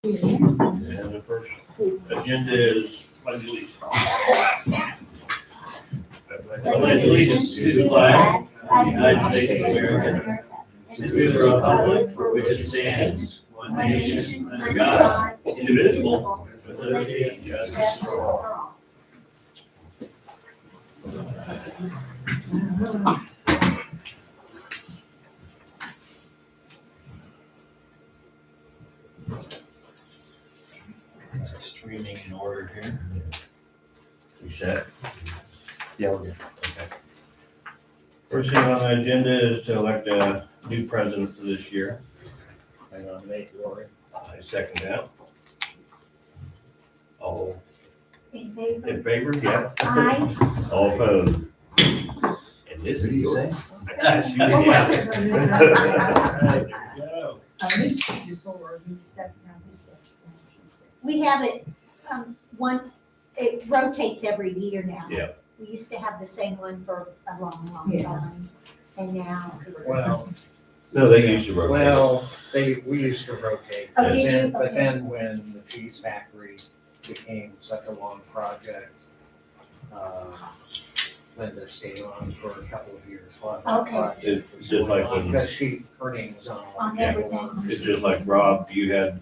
And the first agenda is pledge allegiance. Pledge allegiance to the flag of the United States of America, and to the republic for which it stands, one nation, under God, indivisible, with liberty and justice for all. Streaming in order here. You set? Yeah, we're good. Okay. First thing on the agenda is to elect a new president for this year. I nominate Lori. I second that. All In favor? in favor? Yeah. Aye. All opposed? And this is yours. Oh, There you go. We have it, once, it rotates every year now. Yeah. We used to have the same one for a long, long Yeah. time, and now. Well, No, they used to rotate. we used to rotate. Oh, but did then- you? But Okay. then when the cheese factory became such a long project, Linda stayed on for a couple of years while that Okay. project It's was just going like on, when- because her name was on. On Yeah. everything. It's just like Rob, you had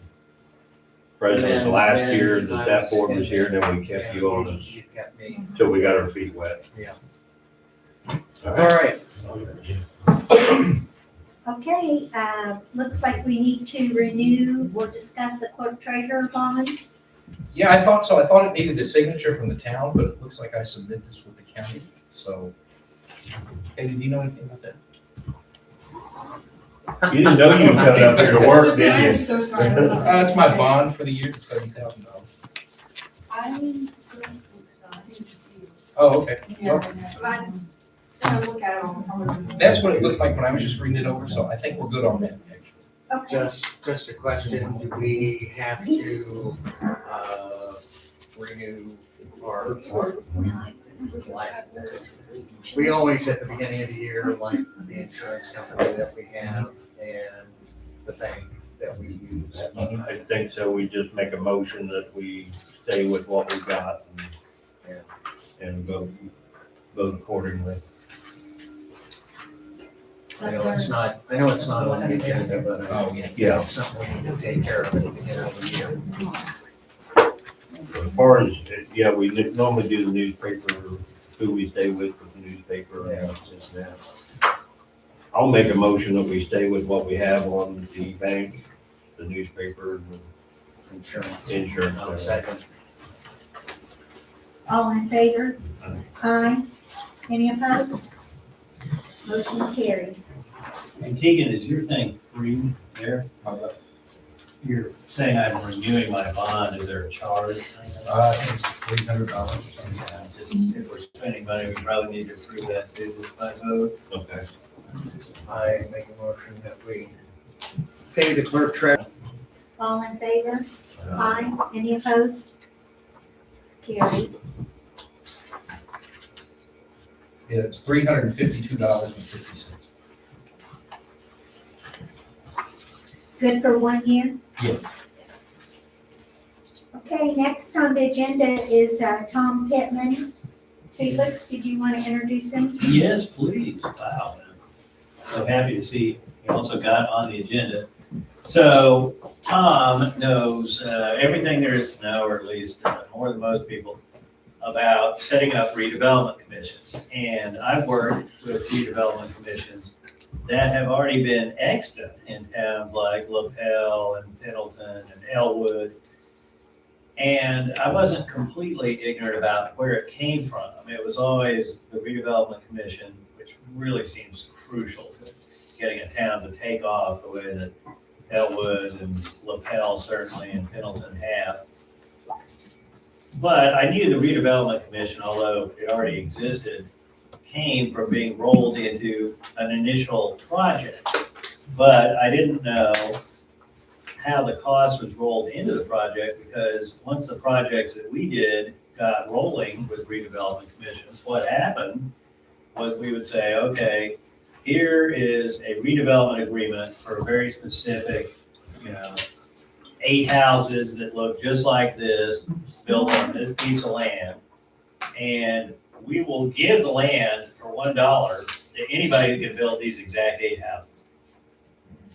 president the last year that board was here, then we kept you on as, You kept me. till we got our feet wet. Yeah. All All right. right. Okay, looks like we need to renew or discuss the clerk treasurer bond. Yeah, I thought so. I thought it needed a signature from the town, but it looks like I submit this with the county, so. Hey, do you know anything about that? You didn't know you were coming up here to work, did I'm you? so sorry. It's my bond for the year, $30,000. I think so. I think it's you. Oh, okay. Yeah, but I look at it. That's what it looked like when I was just reading it over, so I think we're good on that, actually. Okay, Just a question, do we have to, renew our life? We always at the beginning of the year, like the insurance company that we have and the bank that we use. I think so. We just make a motion that we stay with what we got and vote accordingly. I know it's not on the agenda, but Oh, yeah. Yeah. it's something we need to take care of at the beginning of the year. As far as, yeah, we normally do the newspaper, who we stay with the newspaper and this and that. I'll make a motion that we stay with what we have on the bank, the newspaper, and Insurance. the insurance. I'll second. all in favor? Aye. Aye. Any opposed? Motion carried. And Keegan, is your thing free there? You're saying I'm renewing my bond, is there a charge? I think it's $300 or something. Yeah, just if we're spending money, we probably need to approve that too by vote. Okay. I make a motion that we pay the clerk treasurer. All in favor? Aye. Any opposed? Carried. Yeah, it's $352.50. Good for 1 year? Yeah. Okay, next on the agenda is Tom Pittman. Felix, did you want to introduce him? Yes, please. Wow. So happy to see you also got on the agenda. So Tom knows everything there is to know, or at least more than most people, about setting up redevelopment commissions. And I've worked with redevelopment commissions that have already been extant in towns like LaPel and Pendleton and Elwood. And I wasn't completely ignorant about where it came from. It was always the redevelopment commission, which really seems crucial to getting a town to take off the way that Elwood and LaPel certainly and Pendleton have. But I knew the redevelopment commission, although it already existed, came from being rolled into an initial project. But I didn't know how the cost was rolled into the project, because once the projects that we did got rolling with redevelopment commissions, what happened was we would say, okay, here is a redevelopment agreement for a very specific, 8 houses that look just like this, built on this piece of land. And we will give the land for $1 to anybody who can build these exact 8 houses.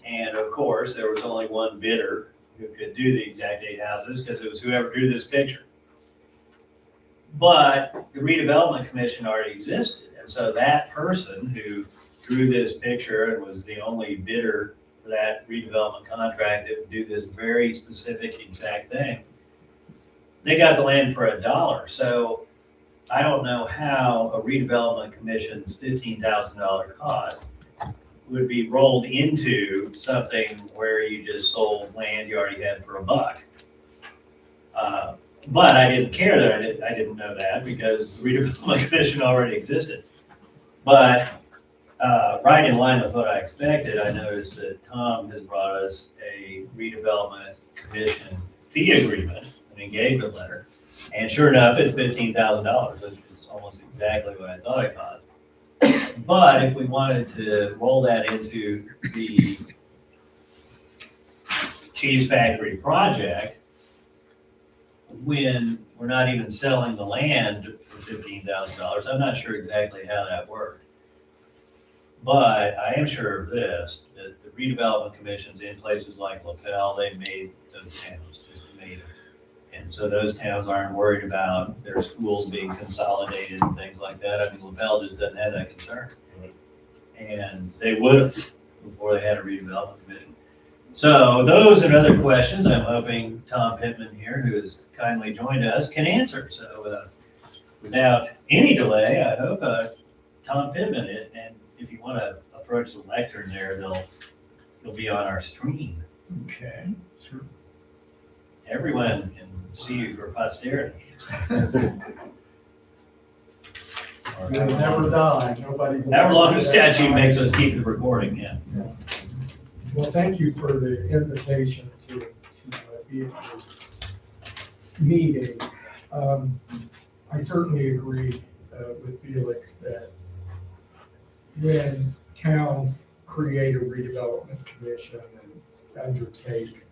And of course, there was only one bidder who could do the exact 8 houses, because it was whoever drew this picture. But the redevelopment commission already existed, and so that person who drew this picture and was the only bidder for that redevelopment contract that would do this very specific exact thing, they got the land for $1. So I don't know how a redevelopment commission's $15,000 cost would be rolled into something where you just sold land you already had for $1. But I didn't care that I didn't know that, because the redevelopment commission already existed. But right in line with what I expected, I noticed that Tom has brought us a redevelopment commission fee agreement, an engagement letter. And sure enough, it's $15,000, which is almost exactly what I thought it cost. But if we wanted to roll that into the cheese factory project, when we're not even selling the land for $15,000, I'm not sure exactly how that worked. But I am sure of this, that the redevelopment commissions in places like LaPel, they made those towns, just made them. And so those towns aren't worried about their schools being consolidated and things like that. I mean, LaPel just doesn't have that concern. And they would have before they had a redevelopment commission. So those and other questions, I'm hoping Tom Pittman here, who has kindly joined us, can answer. So without any delay, I hope Tom Pittman, and if you want to approach the lectern there, they'll be on our stream. Okay, sure. Everyone can see you for posterity. You'll never die, nobody. will However long the ever statute die. makes us keep the recording, yeah. Well, thank you for the invitation to be at this meeting. I certainly agree with Felix that when towns create a redevelopment commission and undertake,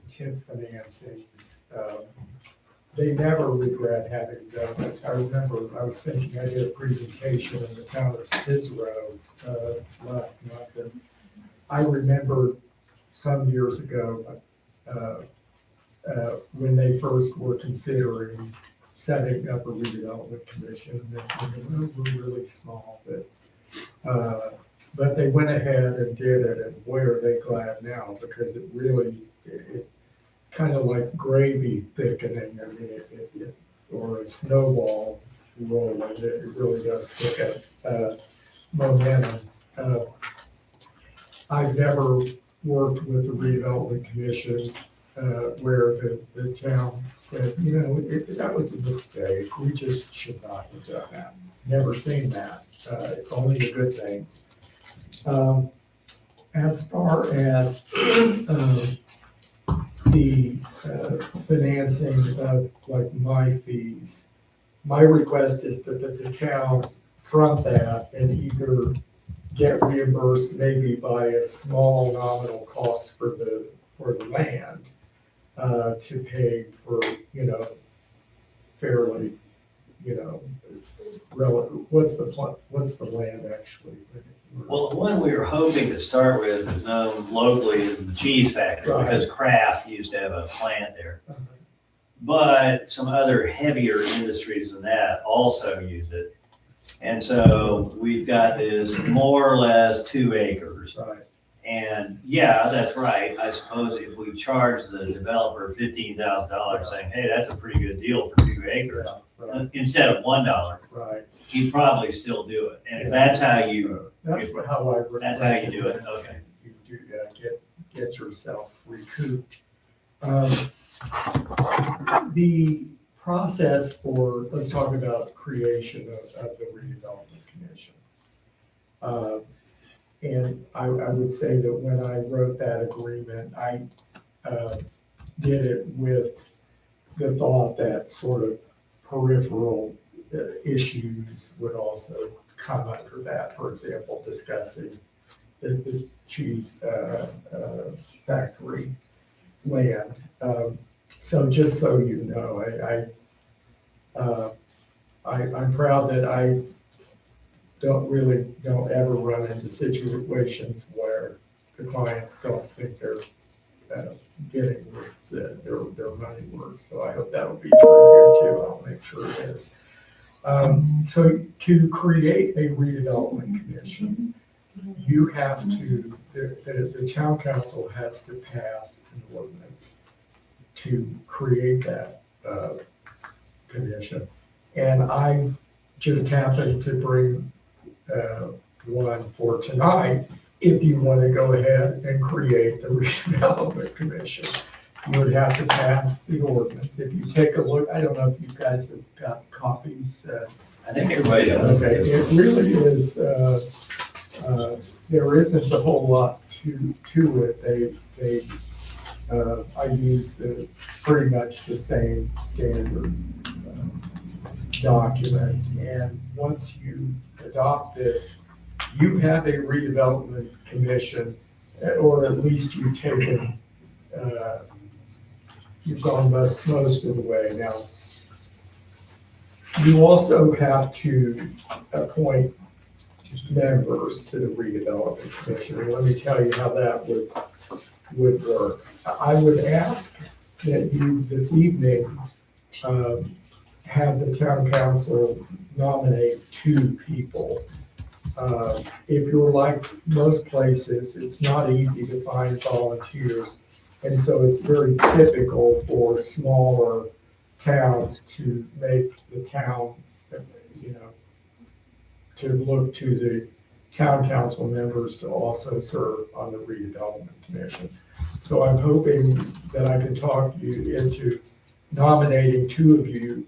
TIF financings, they never regret having done it. I remember I was thinking, I did a presentation in the town of Cicero last month, and I remember some years ago when they first were considering setting up a redevelopment commission, and we're really small, but they went ahead and did it, and boy, are they glad now, because it kind of like gravy thickening, I mean, or a snowball rolling, it really does pick up momentum. I've never worked with a redevelopment commission where the town said, that was a mistake, we just should not have done that. Never seen that. It's only a good thing. As far as the financing of like my fees, my request is that the town front that and either get reimbursed maybe by a small nominal cost for the land to pay for, fairly, what's the land actually? Well, the one we were hoping to start with is known locally as the cheese factory, Right. because Kraft used to have a plant there. But some other heavier industries than that also use it. And so we've got this more or less 2 acres. Right, And yeah, that's right. I suppose if we charge the developer $15,000 saying, hey, that's a pretty good deal for 2 acres, right, instead of $1, right. he'd probably still do it. And if that's how you, That's how I. that's how you do it, okay. You do get yourself recouped. The process for, let's talk about creation of the redevelopment commission. And I would say that when I wrote that agreement, I did it with the thought that sort of peripheral issues would also come under that. For example, discussing the cheese factory. land. So just so you know, I'm proud that I don't ever run into situations where the clients don't think they're getting their money worth. So I hope that'll be true here too. I'll make sure it is. So to create a redevelopment commission, you have to, the town council has to pass an ordinance to create that commission. And I just happened to bring one for tonight. If you want to go ahead and create the redevelopment commission, you would have to pass the ordinance. If you take a look, I don't know if you guys have got copies. I think everybody does. Okay, it really is, there isn't a whole lot to it. I use pretty much the same standard document. And once you adopt this, you have a redevelopment commission, or at least you've taken, you've gone most of the way. Now, you also have to appoint members to the redevelopment commission. And let me tell you how that would work. I would ask that you this evening have the town council nominate 2 people. If you're like most places, it's not easy to find volunteers. And so it's very typical for smaller towns to make the town, to look to the town council members to also serve on the redevelopment commission. So I'm hoping that I can talk you into nominating 2 of you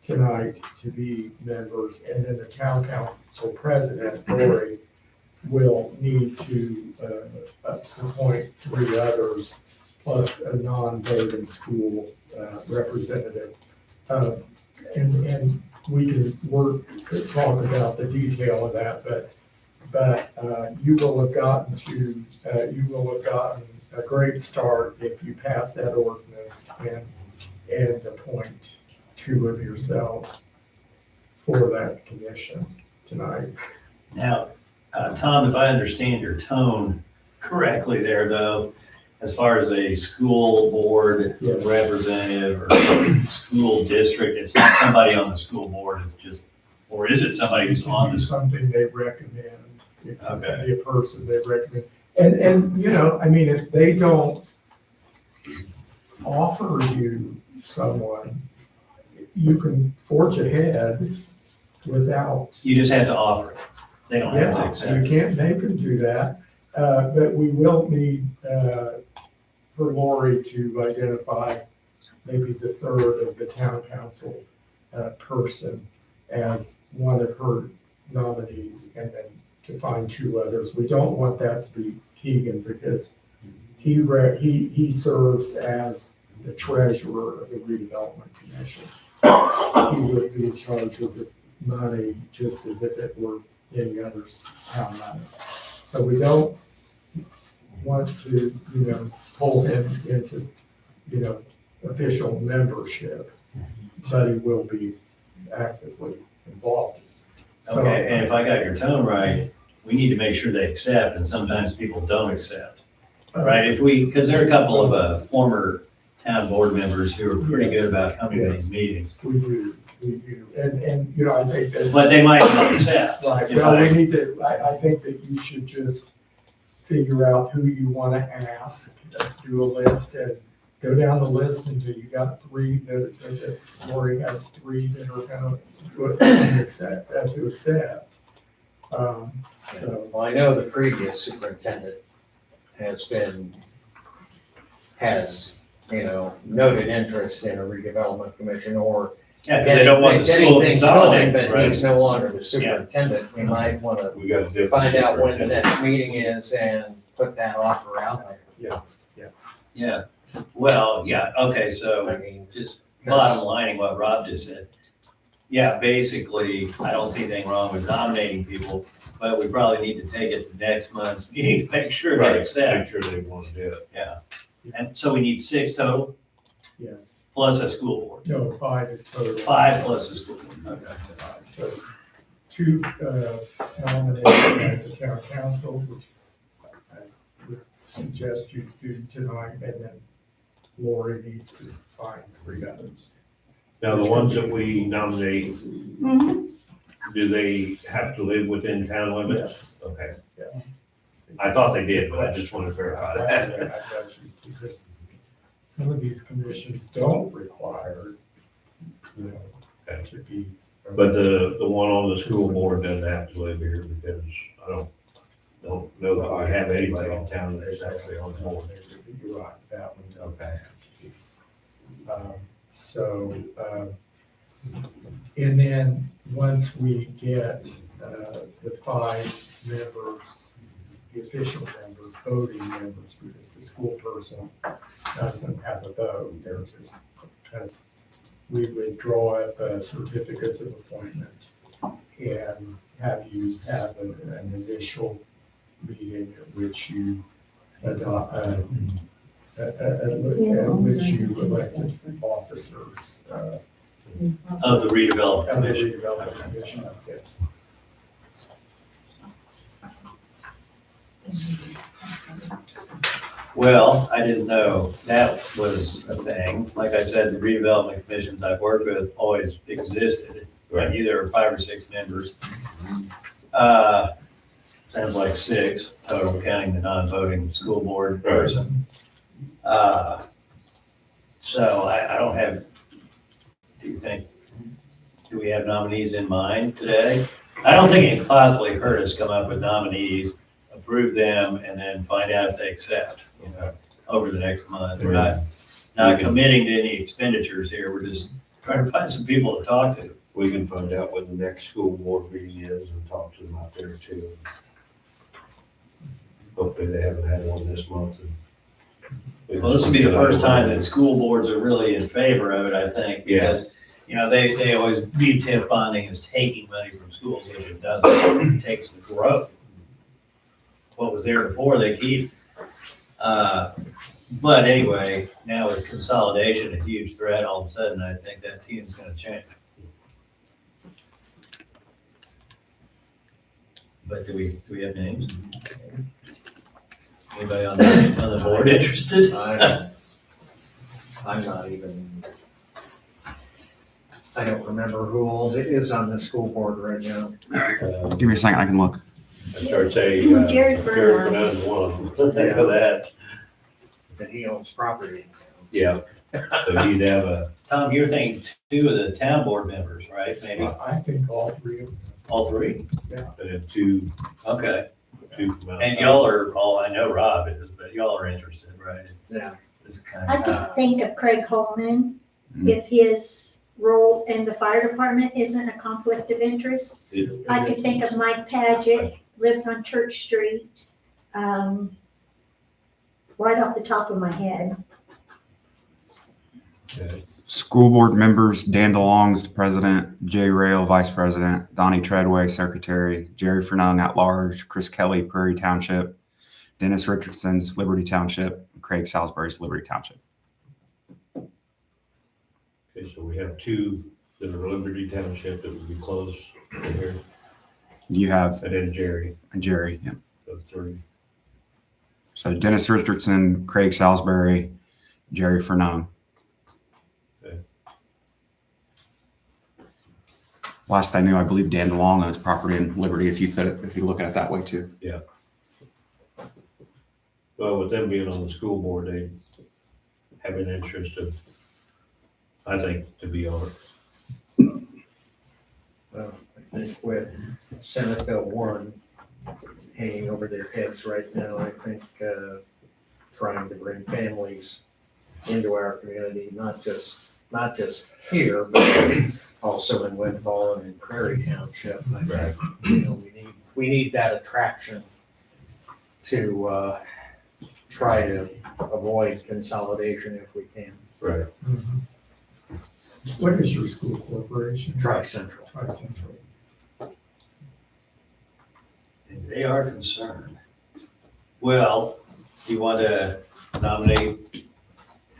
tonight to be members, and then the town council president, Lori, will need to appoint 3 others, plus a non-voting school representative. And we can talk about the detail of that, but you will have gotten a great start if you pass that ordinance and appoint 2 of yourselves for that commission tonight. Now, Tom, if I understand your tone correctly there, though, as far as a school board Yes. representative or school district, it's not somebody on the school board, it's just, or is it somebody who's on It's the? something they recommend. It can Okay. be a person they recommend. And, I mean, if they don't offer you someone, you can forge ahead without, You just have to offer it. They don't have to yeah, accept you it. can't make them do that. But we will need, for Lori to identify maybe the 3rd of the town council person as one of her nominees, and then to find 2 others. We don't want that to be Keegan, because he serves as the treasurer of the redevelopment commission. He would be in charge of the money just as if it were any other town money. So we don't want to, pull him into, official membership, but he will be actively involved. So, Okay, and if I got your tone right, we need to make sure they accept, and sometimes people don't accept, right? Because there are a couple of former town board members who are pretty good about coming to these meetings, We do. And, I think that. but they might not accept. Right, if well, I- we need to, I think that you should just figure out who you want to ask, do a list, and go down the list until you got 3, that Lori has 3 that are going to accept. So, Well, I know the previous superintendent has noted interest in a redevelopment commission, or Yeah, because they don't want the getting school things going, consolidated, but right? he's no longer the superintendent. We might want to We got a different. find out when the next meeting is and put that offer out there. Yeah, well, yeah, okay, so I mean, just bottom lining what Rob just said. Yeah, basically, I don't see anything wrong with nominating people, but we probably need to take it to next month's meeting to make sure they Right, accept. make sure they want to do it. Yeah, And so we need 6 total, Yes, plus a school board. no, 5 is total. 5 plus a school board. Okay. So 2 nominated by the town council, which I would suggest you do tonight, and then Lori needs to find 3 others. Now, the ones that we nominate, Mhm. do they have to live within town limits? Yes, Okay, yes. I thought they did, but I just want to verify that. Because some of these commissions don't require, you know, to be. But the one on the school board doesn't have to live here because I don't know that we have anybody in town that's actually on the board. You're right, that one does. Okay. And then, once we get the 5 members, the official members, voting members, because the school person doesn't have a vote, they're just, we would draw up certificates of appointment and have you have an initial meeting at which you adopt, at which you elected officers, Of the redevelopment of the commission. redevelopment commission, yes. Well, I didn't know that was a thing. Like I said, the redevelopment commissions I've worked with always existed. Right. Either 5 or 6 members. Sounds like 6 total, counting the non-voting school board person. So I don't have, do we have nominees in mind today? I don't think it could possibly hurt us come up with nominees, approve them, and then find out if they accept, over the next month. We're not committing to any expenditures here. We're just trying to find some people to talk to. We can find out when the next school board meeting is and talk to them out there too. Hopefully they haven't had one this month. Well, this will be the first time that school boards are really in favor of it, I think, because, they always view TIF bonding as taking money from schools, which it doesn't. It takes the growth. What was there before, they keep. But anyway, now with consolidation, a huge threat, all of a sudden, I think that team's gonna change. But do we have names? Anybody on the board interested? I'm not even, I don't remember who all is on the school board right now. Give me a second, I can look. I start saying, Jerry Jerry Furlong. Fernandez is one of them. Think of that. And he owns property in town. Yeah. So you'd have a, Tom, you're thinking 2 of the town board members, right? Maybe I think all 3 of them. all 3? and then two Okay. from outside. And y'all are all, I know Rob is, but y'all are interested, right? Yeah. It's kind I of, could think of Craig Holman, Mhm. if his role in the fire department isn't a conflict of interest. I could think of Mike Paget, lives on Church Street, right off the top of my head. School board members, Dan DeLong's the president, Jay Rail, vice president, Donnie Treadway, secretary, Jerry Fernung at large, Chris Kelly, Prairie Township, Dennis Richardson's Liberty Township, Craig Salisbury's Liberty Township. Okay, so we have 2 that are Liberty Township that would be close to here, You have and then Jerry, Jerry, yeah. those 3. So Dennis Richardson, Craig Salisbury, Jerry Fernung. Okay. Last I knew, I believe Dan DeLong owns property in Liberty, if you look at it that way too. Well, with them being on the school board, they have an interest of, I think, to be on it. Well, I think with Senate Bill 1 hanging over their heads right now, I think trying to bring families into our community, not just here, but also in Windfall and in Prairie Township. I think, we need that attraction to try to avoid consolidation if we can. Right. What is your school corporation? Tri-Central. Tri-Central. they are concerned. Well, you want to nominate.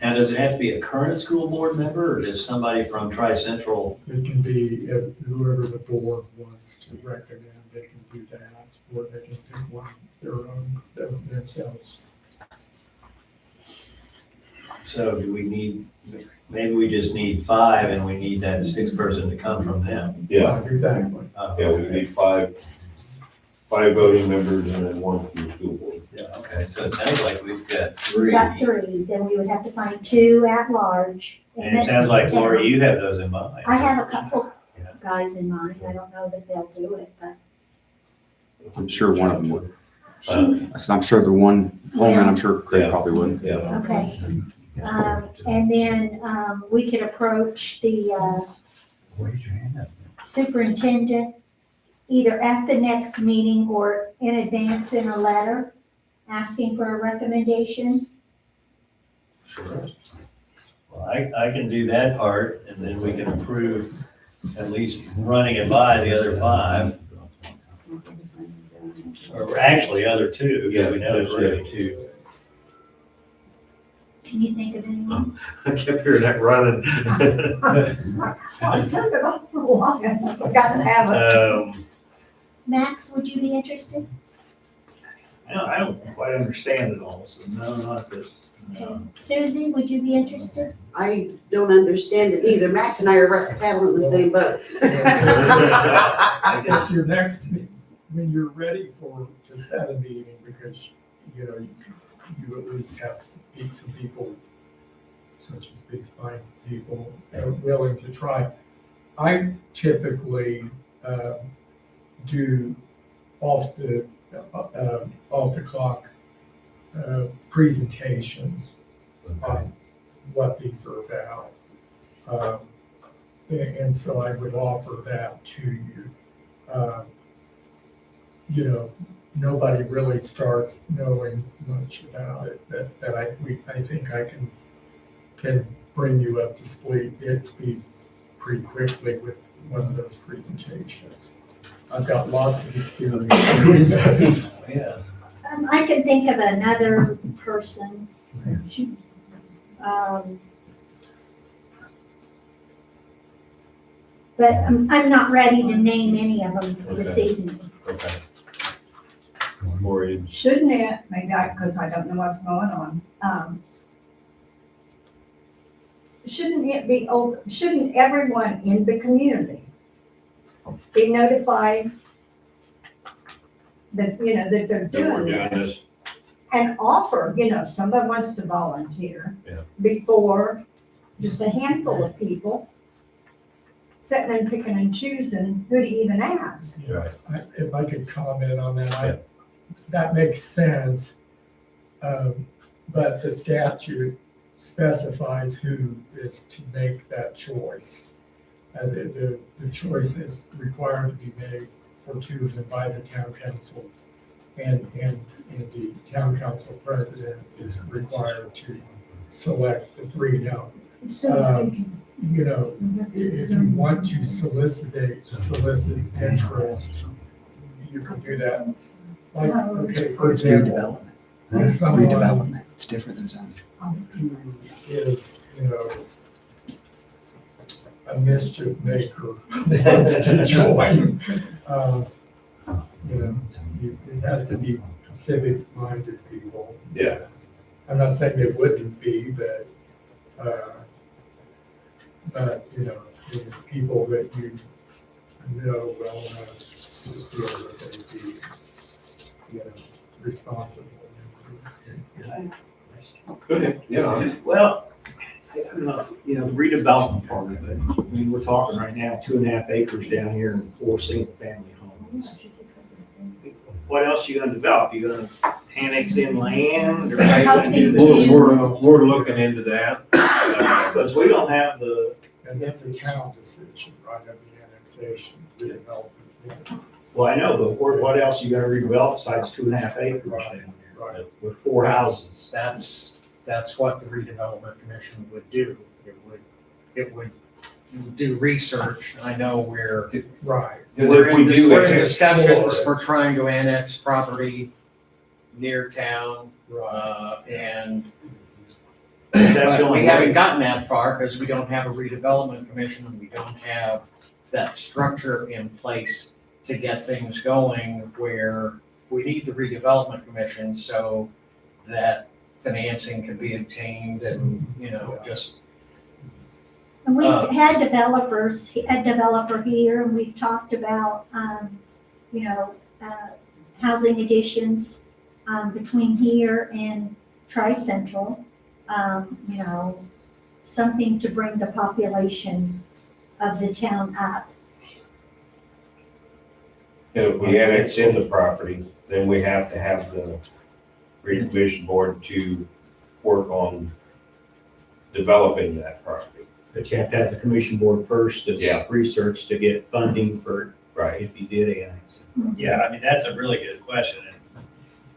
Now, does it have to be a current school board member, or does somebody from Tri-Central? It can be if whoever the board wants to recommend, they can do that, or they can pick one their own, themselves. So do we need, maybe we just need 5 and we need that 6th person to come from them? Yeah, Exactly. yeah, we need five voting members and then one from the school board. Yeah, okay, so it sounds like we've got We 3. got 3, then we would have to find 2 at large. And it sounds like, Lori, you have those in mind. I have a couple Yeah. guys in mind, I don't know that they'll do it, but. I'm sure one of them would. Uh, I said, I'm sure the one, Holman, I'm sure Craig Yeah. probably would. Yeah, Okay. And then, we could approach the, superintendent either at the next meeting or in advance in a letter, asking for a recommendation. Sure. Well, I can do that part, and then we can approve at least running it by the other 5. Or actually, other 2, because we know there's already 2. Can you think of anyone? I kept hearing that running. I turned it off for a while, I forgot to have it. Max, would you be interested? I don't quite understand it all, so no, not this. Okay. Susie, would you be interested? I don't understand it either. Max and I are paddling in the same boat. I guess your next, when you're ready to set a meeting, because, you know, you at least have some people, such as these fine people, that are willing to try. I typically do off the clock presentations on what these are about. And so I would offer that to you. You know, nobody really starts knowing much about it, that I think I can bring you up to speed pretty quickly with one of those presentations. I've got lots of experience doing those. Yeah. I can think of another person. But I'm not ready to name any of them this evening. Okay. Lori, Shouldn't it, maybe because I don't know what's going on, shouldn't everyone in the community be notified that, you know, that they're that we're doing doing this? this, And offer, you know, if somebody wants to volunteer. Yeah. Before just a handful of people sitting and picking and choosing who to even ask. right, If I could comment on that, that makes sense. But the statute specifies who is to make that choice. The choice is required to be made for 2 of them by the town council. And the town council president is required to select the 3. Now, So you know, if you want to solicit interest, you can do that. Like, okay, for example, if someone It's different than zoning. who is, you know, a mischief maker wants to join, you know, it has to be civic-minded people. yeah, I'm not saying they wouldn't be, but, you know, the people that you know well enough to feel that they'd be, you know, responsible. go ahead, yeah. Well, you know, the redevelopment part of it, I mean, we're talking right now, 2.5 acres down here and 4 single-family homes. What else you gonna develop? You gonna annex in land or how you gonna do this? We're looking into that. Because we don't have the, And that's a town decision, right, of the annexation, redevelopment. well, I know, but what else you gonna redevelop besides 2.5 acres down here Right. with 4 houses? That's what the redevelopment commission would do. It would do research. I know we're Right. we're in explore discussions it. for trying to annex property near town. And That's the only We haven't way. gotten that far because we don't have a redevelopment commission and we don't have that structure in place to get things going where we need the redevelopment commission so that financing can be obtained and, just, And we've had developers, a developer here, and we've talked about, housing additions, between here and Tri-Central. Something to bring the population of the town up. If we annex in the property, then we have to have the reclamation board to work on developing that property. But you have to have the commission board first, Yeah. that's research to get funding for, Right. if you did annex. Yeah, I mean, that's a really good question. And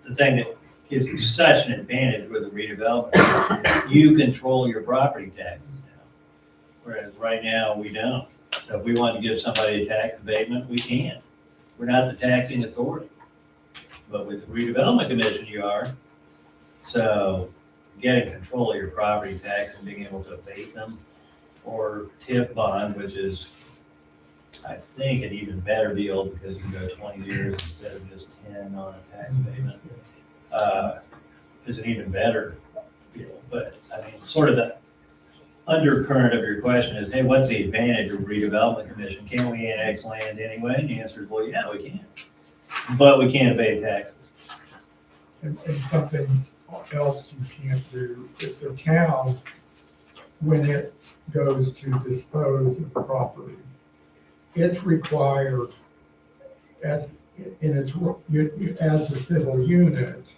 the thing that gives you such an advantage with the redevelopment, is you control your property taxes now. Whereas right now, we don't. So if we want to give somebody a tax abatement, we can. We're not the taxing authority. But with the redevelopment commission, you are. So getting control of your property tax and being able to abate them, or TIF bond, which is, I think, an even better deal because you can go 20 years instead of just 10 on a tax abatement, is an even better deal. But I mean, sort of the undercurrent of your question is, hey, what's the advantage of redevelopment commission? Can we annex land anyway? And the answer is, well, yeah, we can. But we can't evade taxes. And something else you can't do, if the town, when it goes to dispose of property, it's required as, as a civil unit,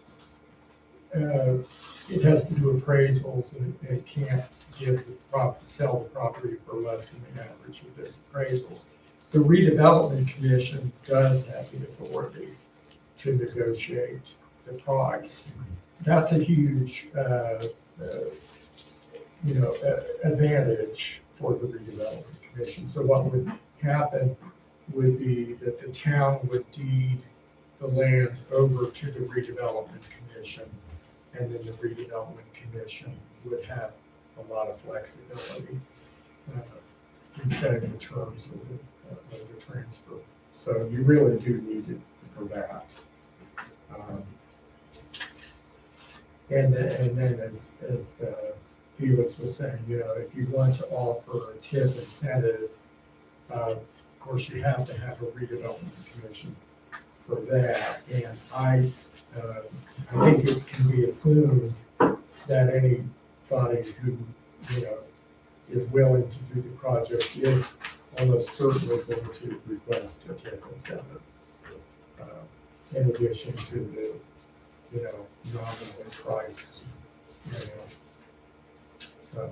it has to do appraisals and it can't sell the property for less than the average with its appraisals. The redevelopment commission does have the authority to negotiate the price. That's a huge, advantage for the redevelopment commission. So what would happen would be that the town would deed the land over to the redevelopment commission, and then the redevelopment commission would have a lot of flexibility in setting the terms of the transfer. So you really do need it for that. And then as Felix was saying, if you want to offer a TIF incentive, of course, you have to have a redevelopment commission for that. And I think it can be assumed that anybody who, is willing to do the project is almost certainly going to request a TIF incentive. In addition to the, nominal price, so.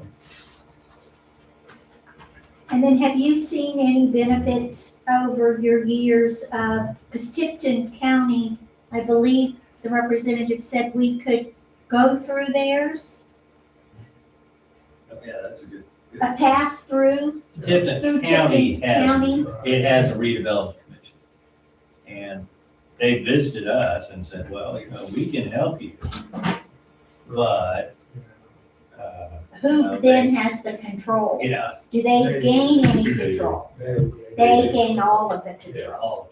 And then have you seen any benefits over your years of, because Tipton County, I believe the representative said we could go through theirs, Yeah, that's a good. a pass through Tipton through County Tipton has, County. it has a redevelopment commission. And they visited us and said, well, we can help you. But, Who then has the control? yeah, Do they gain any control? They gain all of the they're control. all,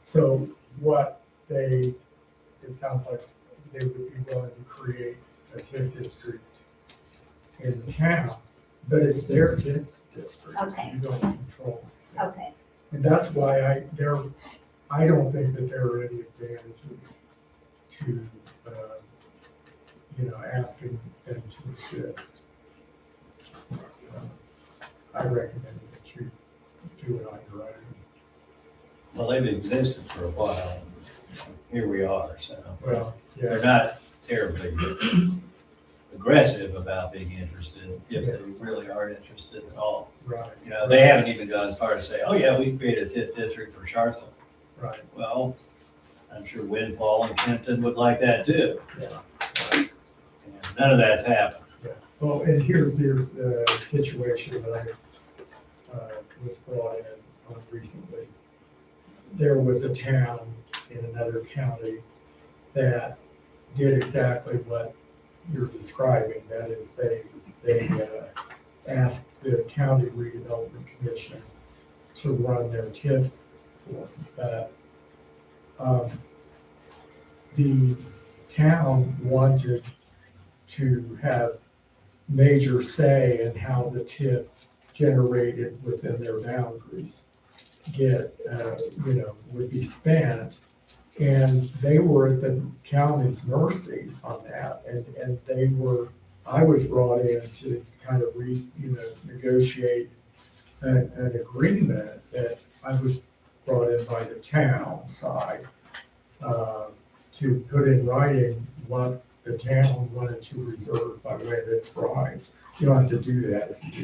So what it sounds like they would be willing to create a TIF district in the town, but it's their TIF district. Okay. You don't control. Okay, And that's why I don't think that there are any advantages to, asking them to assist. I recommend that you do it on your own. well, they've existed for a while. Here we are, so Well, they're yeah, not terribly aggressive about being interested, if they really are interested at all. right. They haven't even gone as far as say, oh yeah, we created a TIF district for Charlotte. Right, Well, I'm sure Windfall and Kempton would like that too. yeah. And none of that's happened. Well, and here's a situation that I was brought in on recently. There was a town in another county that did exactly what you're describing. That is, they asked the County Redevelopment Commission to run their TIF for that. The town wanted to have major say in how the TIF generated within their boundaries would be spent. And they were at the county's mercy on that, and I was brought in to kind of negotiate an agreement that I was brought in by the town side, to put in writing what the town wanted to reserve by way of its rights. You don't have to do that if you do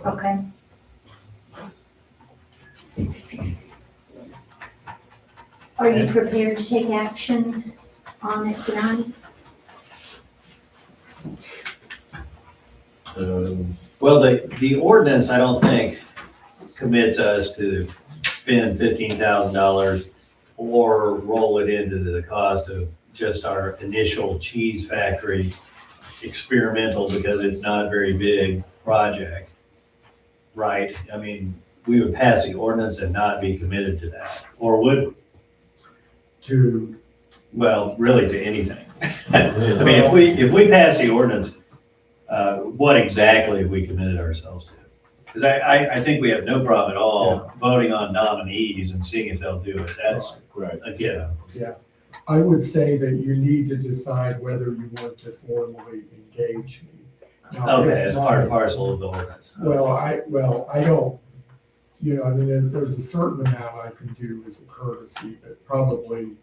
run. Okay. Are you prepared to take action on it tonight? Well, the ordinance, I don't think commits us to spend $15,000 or roll it into the cost of just our initial cheese factory experimental, because it's not a very big project, right? I mean, we would pass the ordinance and not be committed to that, or would we? Well, really to anything. I mean, if we pass the ordinance, what exactly have we committed ourselves to? Because I think we have no problem at all voting on nominees and seeing if they'll do it. That's, Right. again, I would say that you need to decide whether you want to formally engage me. Now, okay, as part and parcel of the ordinance. Well, I don't, there's a certain amount I can do as a courtesy, but probably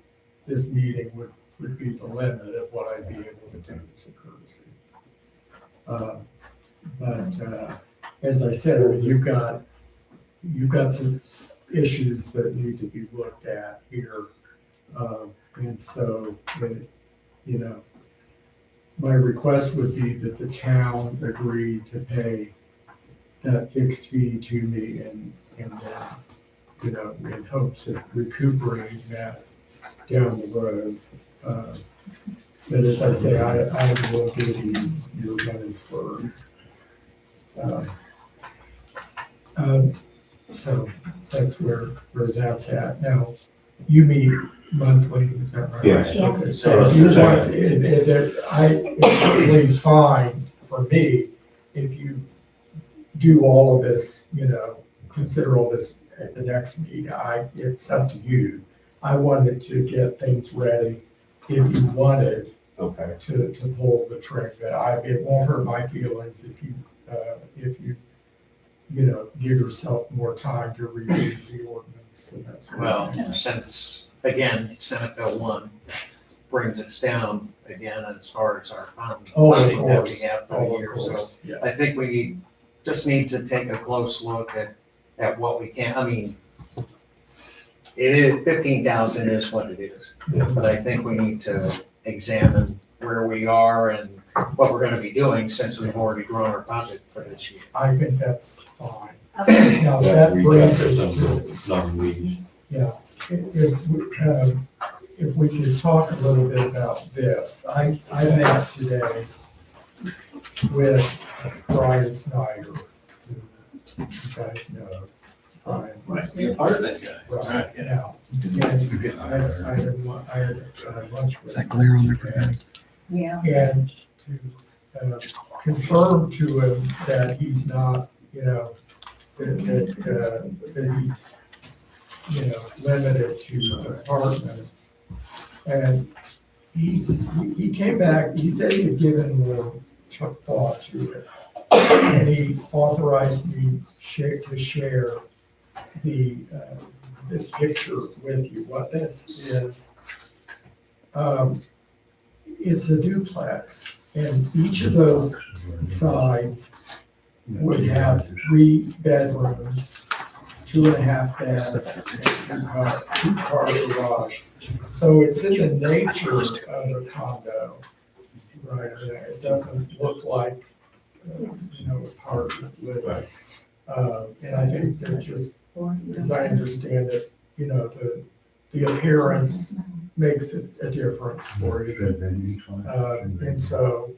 this meeting would be the limit of what I'd be able to do as a courtesy. But as I said, I mean, you've got some issues that need to be looked at here. And so, my request would be that the town agree to pay that fixed fee to me and in hopes of recuperating that down the road. But as I say, I will give you your money's worth. So that's where that's at. Now, you meet monthly, is that right? Yes. Yes. Okay, so if you want, it's certainly fine for me if you do all of this, consider all this at the next meeting. It's up to you. I wanted to get things ready if you wanted Okay. to pull the trigger. It won't hurt my feelings if you give yourself more time to review the ordinance, and that's. Well, since, again, Senate Bill 1 brings us down again as far as our funding that we have for the year. So I think we just need to take a close look at what we can, it is, 15,000 is what it is. But I think we need to examine where we are and what we're gonna be doing since we've already grown our budget for this year. I think that's fine. Okay. Now, that brings us to, Nominees. if we could talk a little bit about this. I met today with Brian Snyder, who you guys know. Brian. Right, you're part of that guy. Right, now, and I had lunch with. Is that clear on the him. Yeah. And to confirm to him that he's not, that he's, limited to apartments. And he came back, he said he had given more thought to it. And he authorized me to share this picture with you. What this is, it's a duplex, and each of those sides would have 3 bedrooms, 2.5 baths, and two-car garage. So it's in the nature of a condo, right? It doesn't look like, apartment living. And I think they're just, as I understand it, the appearance makes a difference for you. And so,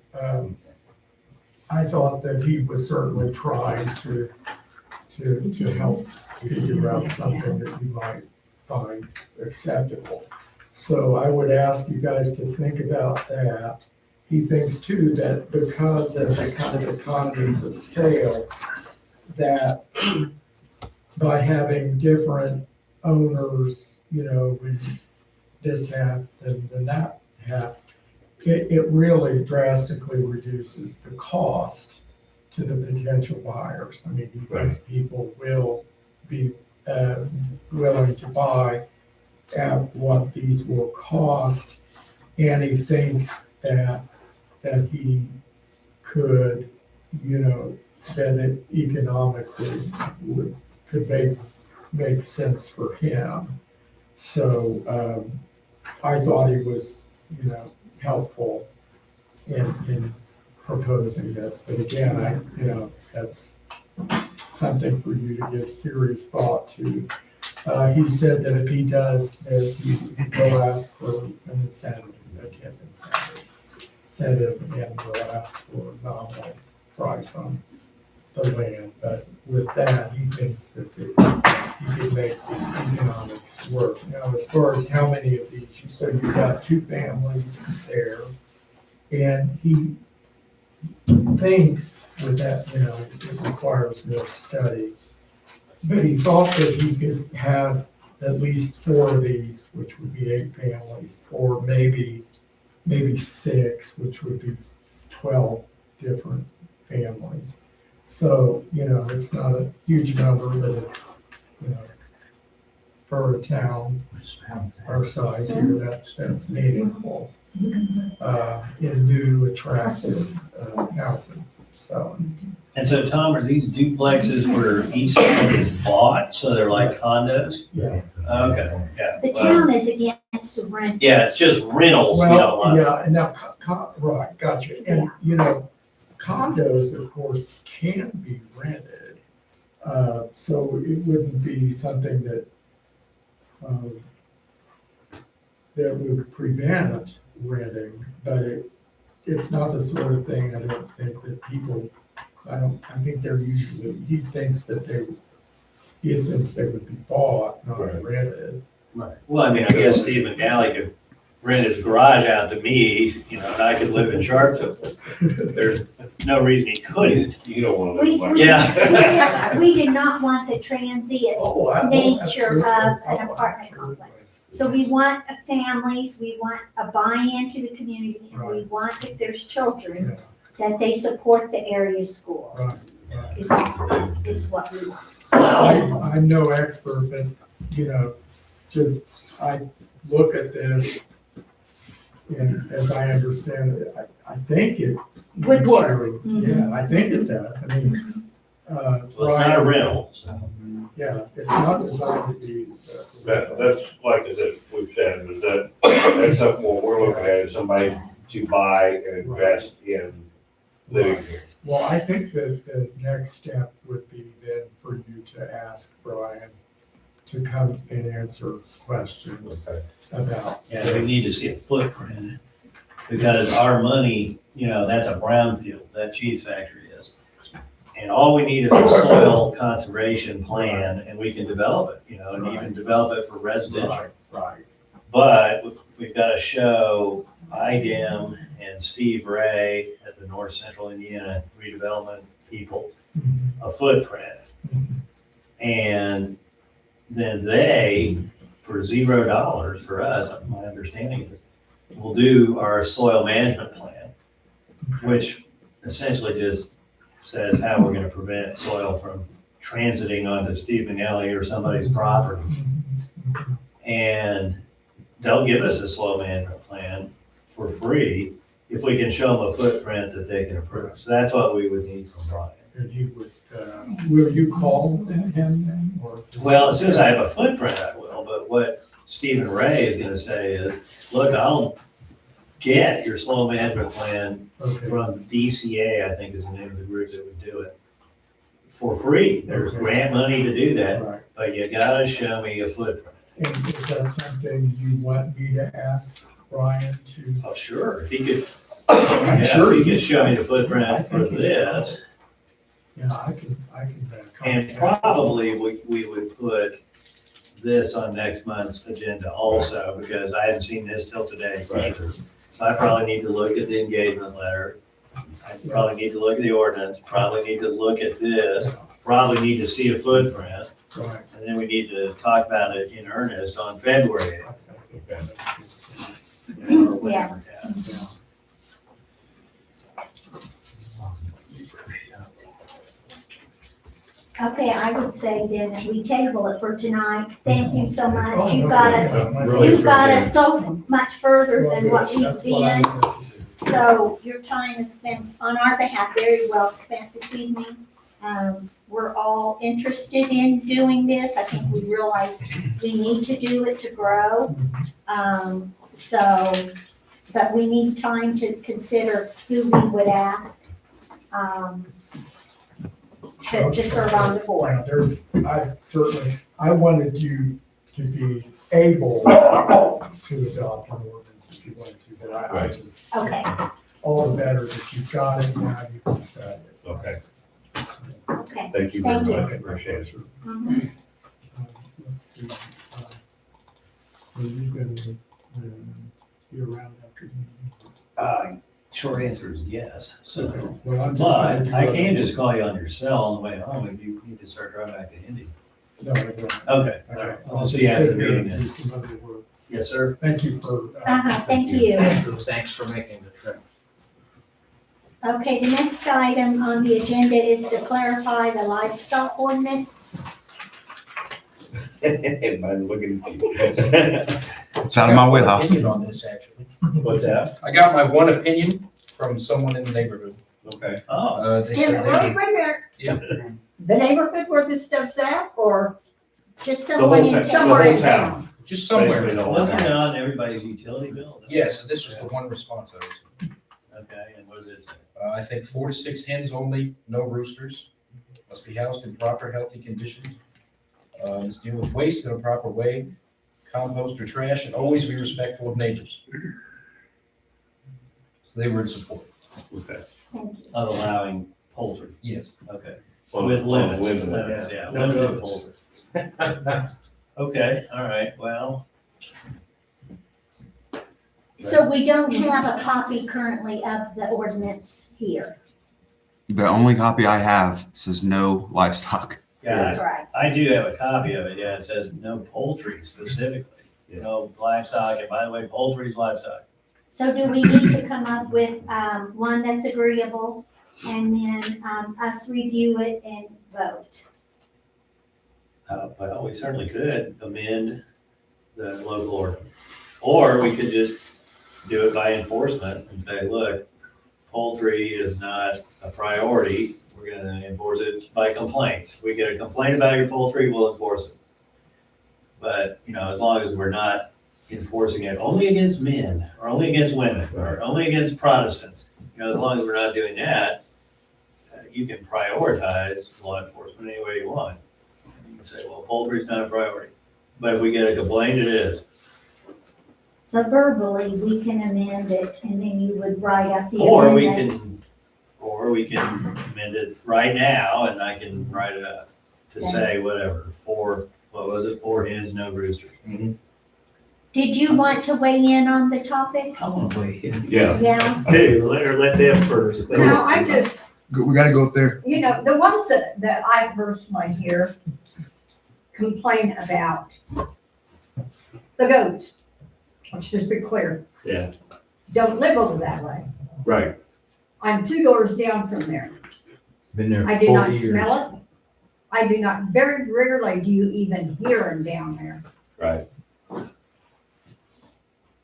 I thought that he was certainly trying to help figure out something that you might find acceptable. So I would ask you guys to think about that. He thinks too that because of the kind of economies of scale, that by having different owners, when this half and then that half, it really drastically reduces the cost to the potential buyers. I mean, because people will be willing to buy at what these will cost, and he thinks that he could, that it economically could make sense for him. So I thought he was, helpful in proposing this, but again, that's something for you to give serious thought to. He said that if he does this, he will ask for an incentive, a tip incentive, and will ask for a nominal price on the land. But with that, he thinks that he could make the economics work. Now, as far as how many of these, you said you've got 2 families there, and he thinks with that, it requires more study. But he thought that he could have at least 4 of these, which would be 8 families, or maybe 6, which would be 12 different families. So, it's not a huge number, but it's, for a town our size here, that's meaningful, in new, attractive, housing, so. And so, Tom, are these duplexes where each one is bought, so they're like condos? Yes. Okay, yeah. The well, town is against rent. Yeah, it's just rentals we don't Well, want. yeah, and now, right, gotcha, and, condos, of course, can't be rented, so it wouldn't be something that would prevent renting, but it's not the sort of thing, I don't think that people, I think they're usually, he thinks that he assumes they would be bought, not rented. Right. Well, I mean, I guess Steve McNally could rent his garage out to me, and I could live in Sharpsville. There's no reason he couldn't. You don't wanna We, live like. we, Yeah. we did not want the transient nature of an apartment complex. So we want families, we want a buy-in to the community, and we want, if there's children, that they support the area schools, is what we want. I'm no expert, but, I look at this, and as I understand it, I think it Would work. Yeah, I think it does, I mean, Well, it's not a rental, so. yeah, it's not designed to be. That's like I said, we've said, is that's something what we're looking at, is somebody to buy and invest in living here. Well, I think that the next step would be then for you to ask Brian to come and answer questions about. Yeah, we need to see a footprint, because our money, that's a brownfield, that cheese factory is. And all we need is a soil conservation plan, and we can develop it, and even develop it for residential. Right. But we've got to show IDEM and Steve Ray at the North Central Indiana redevelopment people a footprint. And then they, for $0 for us, my understanding is, will do our soil management plan, which essentially just says how we're going to prevent soil from transiting onto Steve McNally or somebody's property. And they'll give us a soil management plan for free if we can show them a footprint that they can approve. So that's what we would need from Brian. And you would, will you call him then, or? Well, as soon as I have a footprint, I will, but what Stephen Ray is gonna say is, look, I'll get your soil management plan Okay, from DCA, I think is the name of the group that would do it, for free. There's Okay. grant money to do that, right, but you gotta show me a footprint. And is that something you want me to ask Brian to? Oh, sure, if he could, I'm yeah, sure if he he could show me the footprint for this. Yeah, I can. And contact- probably we would put this on next month's agenda also, because I hadn't seen this till today either. I probably need to look at the engagement letter. I probably need to look at the ordinance, probably need to look at this, probably need to see a footprint. Right. And then we need to talk about it in earnest on February 8th, or whatever. Okay, I would say then that we table it for tonight. Thank you so much. Oh, You no, got yeah, us, my you've pleasure. got us so much further than what we've That's what I been. wanted to do. So your time is spent on our behalf, very well spent this evening. We're all interested in doing this. I think we realize we need to do it to grow. But we need time to consider who we would ask, to serve on the board. Yeah, I wanted you to be able to adopt an ordinance if you wanted to, but I just, Okay, all the better that you've got it, now you can start it. Okay, okay. thank you very Thank you. much, appreciate it. Mhm. Let's see, are you gonna, be around after the meeting? Short answer is yes, so. Well, I'm just But gonna do I it. can just call you on your cell on the way home if you need to start driving back to Indy. No, I won't. Okay, all right, I'll I'll see just you after sit the here meeting and do then. some other work. Yes, sir. Thank you for. Thank you. Thanks for making the trip. Okay, the next item on the agenda is to clarify the livestock ordinance. Everybody's looking at you. It's out of my wheelhouse. Opinion on this, actually. What's that? I got my one opinion from someone in the neighborhood. Okay. Oh, They Yeah, said wait, they, wait a minute. Yeah. The neighborhood where this stuff's at, or Just whole someone in town. town. somewhere in whole town. town? just somewhere. Basically the whole wasn't town. it on everybody's utility bill? Yes, this was the one response I was. Okay, and what does it say? I think 4 to 6 hens only, no roosters, must be housed in proper healthy conditions. Must deal with waste in a proper way, compost or trash, and always be respectful of neighbors. So they were in support. Okay. Thank you. Of allowing poultry, Yes. okay. On- With on limits. limit. Yeah, No limited goats. poultry. Okay, all right, well, So we don't have a copy currently of the ordinance here. The only copy I have says no livestock. yeah, That's right. I do have a copy of it, yeah, it says no poultry specifically, no livestock, and by the way, poultry is livestock. So do we need to come up with, one that's agreeable and then, us review it and vote? Well, we certainly could amend the local ordinance. Or we could just do it by enforcement and say, look, poultry is not a priority. We're gonna enforce it by complaints. We get a complaint about your poultry, we'll enforce it. But, as long as we're not enforcing it only against men, or only against women, or only against Protestants, as long as we're not doing that, you can prioritize law enforcement any way you want. You can say, well, poultry's not a priority, but if we get a complaint, it is. So verbally, we can amend it and then you would write up the Or we amendment. can amend it right now, and I can write it up to say whatever, four hens, no roosters. Did you want to weigh in on the topic? I want to weigh in. Yeah. Yeah, Hey, let them first. Now, I just, We gotta go up there. the ones that I personally hear complain about the goats, let's just be clear. Yeah. Don't live over that way. Right. I'm 2 doors down from there. Been there I for do not 40 years. smell it. I do not, very rarely do you even hear them down there. Right.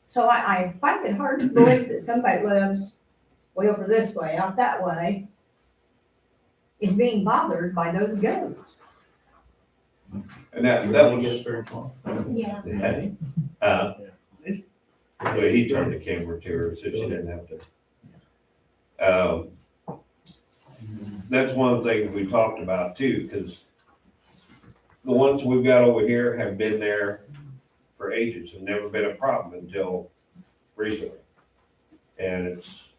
So I find it hard to believe that somebody lives way over this way, out that way, is being bothered by those goats. And that was, very far. yeah. well, he turned the camera to her so she didn't have to. That's one of the things we talked about too, because the ones we've got over here have been there for ages and never been a problem until recently. And it's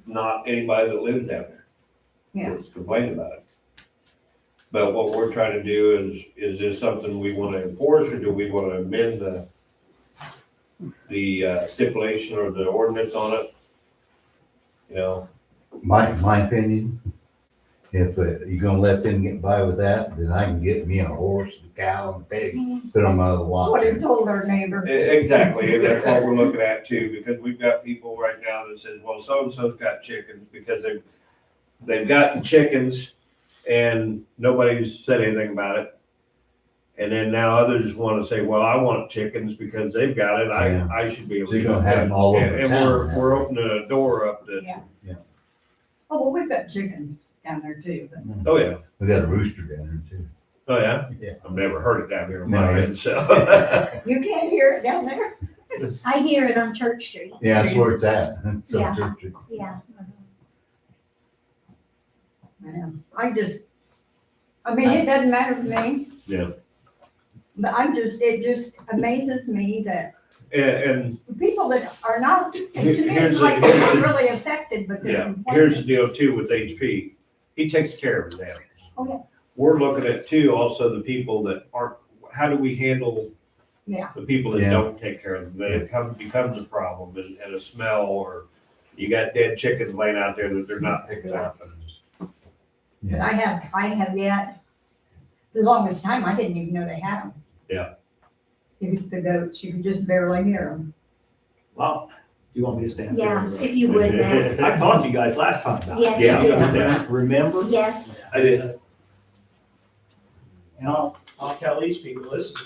not anybody that lives down there. Yeah. That's complaining about it. But what we're trying to do is this something we want to enforce, or do we want to amend the stipulation or the ordinance on it? You know, My opinion, if you're gonna let them get by with that, then I can get me a horse, a cow, and a pig, put them out of the That's lot. what he told our neighbor. exactly, and that's what we're looking at too, because we've got people right now that says, well, so-and-so's got chickens, because they've gotten chickens and nobody's said anything about it. And then now others want to say, well, I want chickens because they've got it, Yeah. I should be able So to. you're gonna have them all over And town. we're opening a door up that, Oh, well, we've got chickens down there too, but oh yeah, We got a rooster down there too. oh yeah? Yeah. I've never heard it down here on No, my end, it's- so. you can't hear it down there. I hear it on Church Street. Yeah, that's where it's at. So Yeah. church- Yeah. Yeah. I mean, it doesn't matter to me. Yeah. But it just amazes me that And people that are not, to me, Here's it's the- like they're not really affected, but they're yeah, complaining. here's the deal too with HP. He takes care of his animals. Oh, yeah. We're looking at too, also the people that aren't, how do we handle Yeah. the people that Yeah. don't take care of them? Then it becomes a problem and a smell, or you got dead chickens laying out there that they're not picking up. But I have yet, the longest time, I didn't even know they had them. Yeah. The goats, you could just barely hear them. Well, you want me to stand? Yeah, if you would, Max. I talked to you guys last time about it. Yes, Yeah. you did. Yeah. Remember? Yes. I did. And I'll tell these people, this is,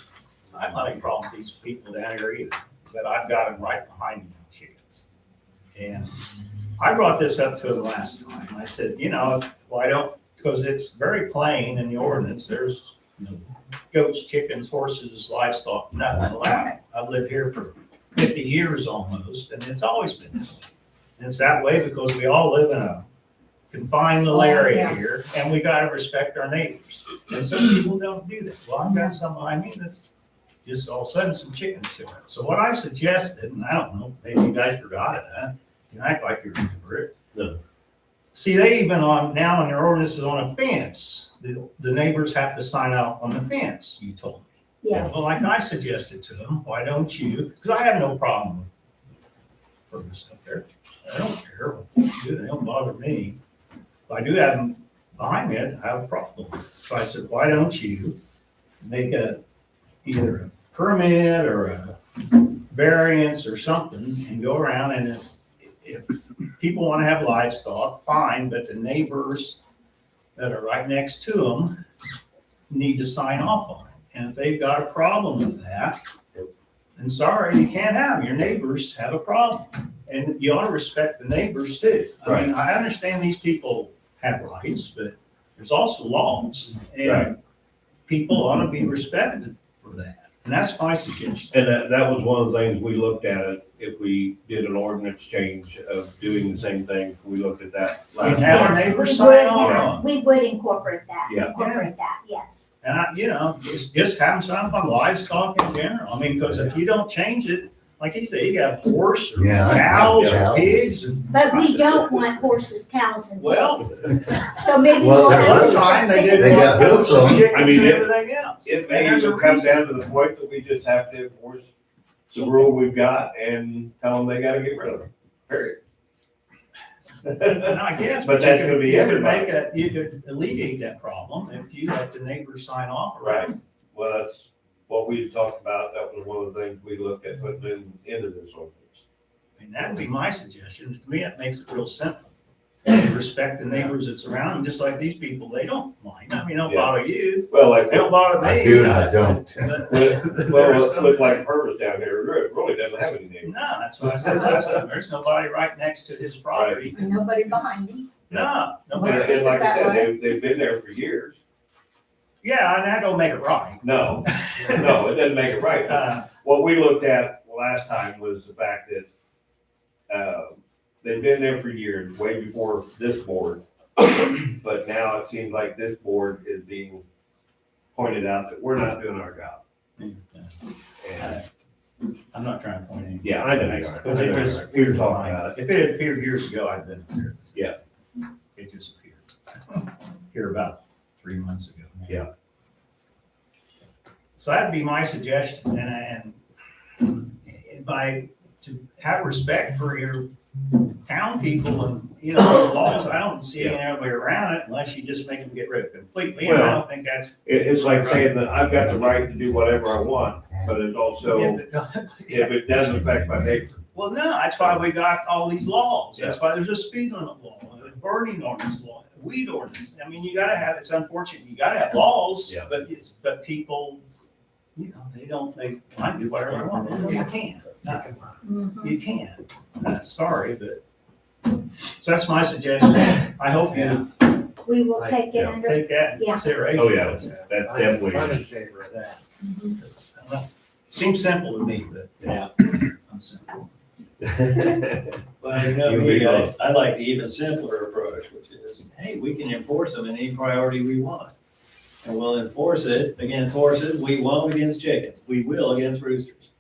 I don't have any problem with these people down here either, but I've got them right behind me, chickens. And I brought this up to them last time. I said, why don't, because it's very plain in the ordinance, there's goats, chickens, horses, livestock, nothing allowed. I've lived here for 50 years almost, and it's always been that way. And it's that way because we all live in a confined little area Yeah. here, and we gotta respect our neighbors. And some people don't do that. Well, I've got some, that's just all of a sudden some chickens show up. So what I suggested, and I don't know, maybe you guys forgot it, huh? You act like you remember it. No. See, they even now in their ordinances on a fence, the neighbors have to sign off on the fence, you told me. Yes. Well, like I suggested to them, why don't you, because I have no problem with this up there. I don't care what you do, they don't bother me. If I do have them behind me, I have a problem with it. So I said, why don't you make either a permit or a variance or something and go around, and if people want to have livestock, fine, but the neighbors that are right next to them need to sign off on it. And if they've got a problem with that, then sorry, you can't have them. Your neighbors have a problem. And you ought to respect the neighbors too. I mean, I understand these people have rights, but there's also laws. Right. And people ought to be respected for that. And that's my suggestion. And that was one of the things we looked at, if we did an ordinance change of doing the same thing, we looked at that And last. have our We neighbors would, sign off on it. we would incorporate that, Yeah. yes. And just have them sign off on livestock in general. I mean, because if you don't change it, like you say, you got horse or Yeah, cows yeah. or pigs and. But we don't want horses, cows, and Well, pigs. So maybe Well, we'll at have one to time they stick did it They got with- hooves on. chickens I mean, and it- everything else. It may And there's a even come reason. down to the point that we just have to enforce the rule we've got and tell them they gotta get rid of them, period. And I guess. But that's gonna be you could everybody. you could alleviate that problem if you let the neighbors sign off. Right. Well, that's what we talked about, that was one of the things we looked at putting into this ordinance. And that would be my suggestion. To me, it makes it real simple. You respect the neighbors that surround them, just like these people, they don't mind. I mean, they don't Yeah. bother you. Well, like, They don't bother me. I do and I don't. with like Purvis down here, it really doesn't have any neighbors. No, that's what I said last time. There's nobody right next to his property. And nobody behind him. No, And nobody. and like I That said, way. they've been there for years. Yeah, and that don't make it right. No, no, it doesn't make it right. What we looked at last time was the fact that, they've been there for years, way before this board. But now it seems like this board is being pointed out that we're not doing our job. And, I'm not trying to point any. yeah, I know you are. Because it just We were talking about it. If it had appeared years ago, I'd been here. Yeah. It just appeared. Here about 3 months ago. Yeah. So that'd be my suggestion, and by, to have respect for your town people and, you know, the laws, I don't see any other way around it unless you just make them get rid of it completely, and I don't think that's. It's like saying that I've got the right to do whatever I want, but it's also, if it doesn't affect my neighbor. Well, no, that's why we got all these laws. That's why there's a speed limit law, a burning ordinance law, a weed ordinance. I mean, you gotta have, it's unfortunate, you gotta have laws, Yeah. but people, you know, they might do whatever they want. You can't. Mhm. You can't. Sorry, but, so that's my suggestion. I hope you We will take it Yeah. under, take that into Yeah. consideration. Oh, yeah, that's definitely. I'm in favor of that. Seems simple to me, but. Yeah. I'm simple. Well, you know You me, be both. I like the even simpler approach, which is, hey, we can enforce them in any priority we want. And we'll enforce it against horses, we won't against chickens, we will against roosters.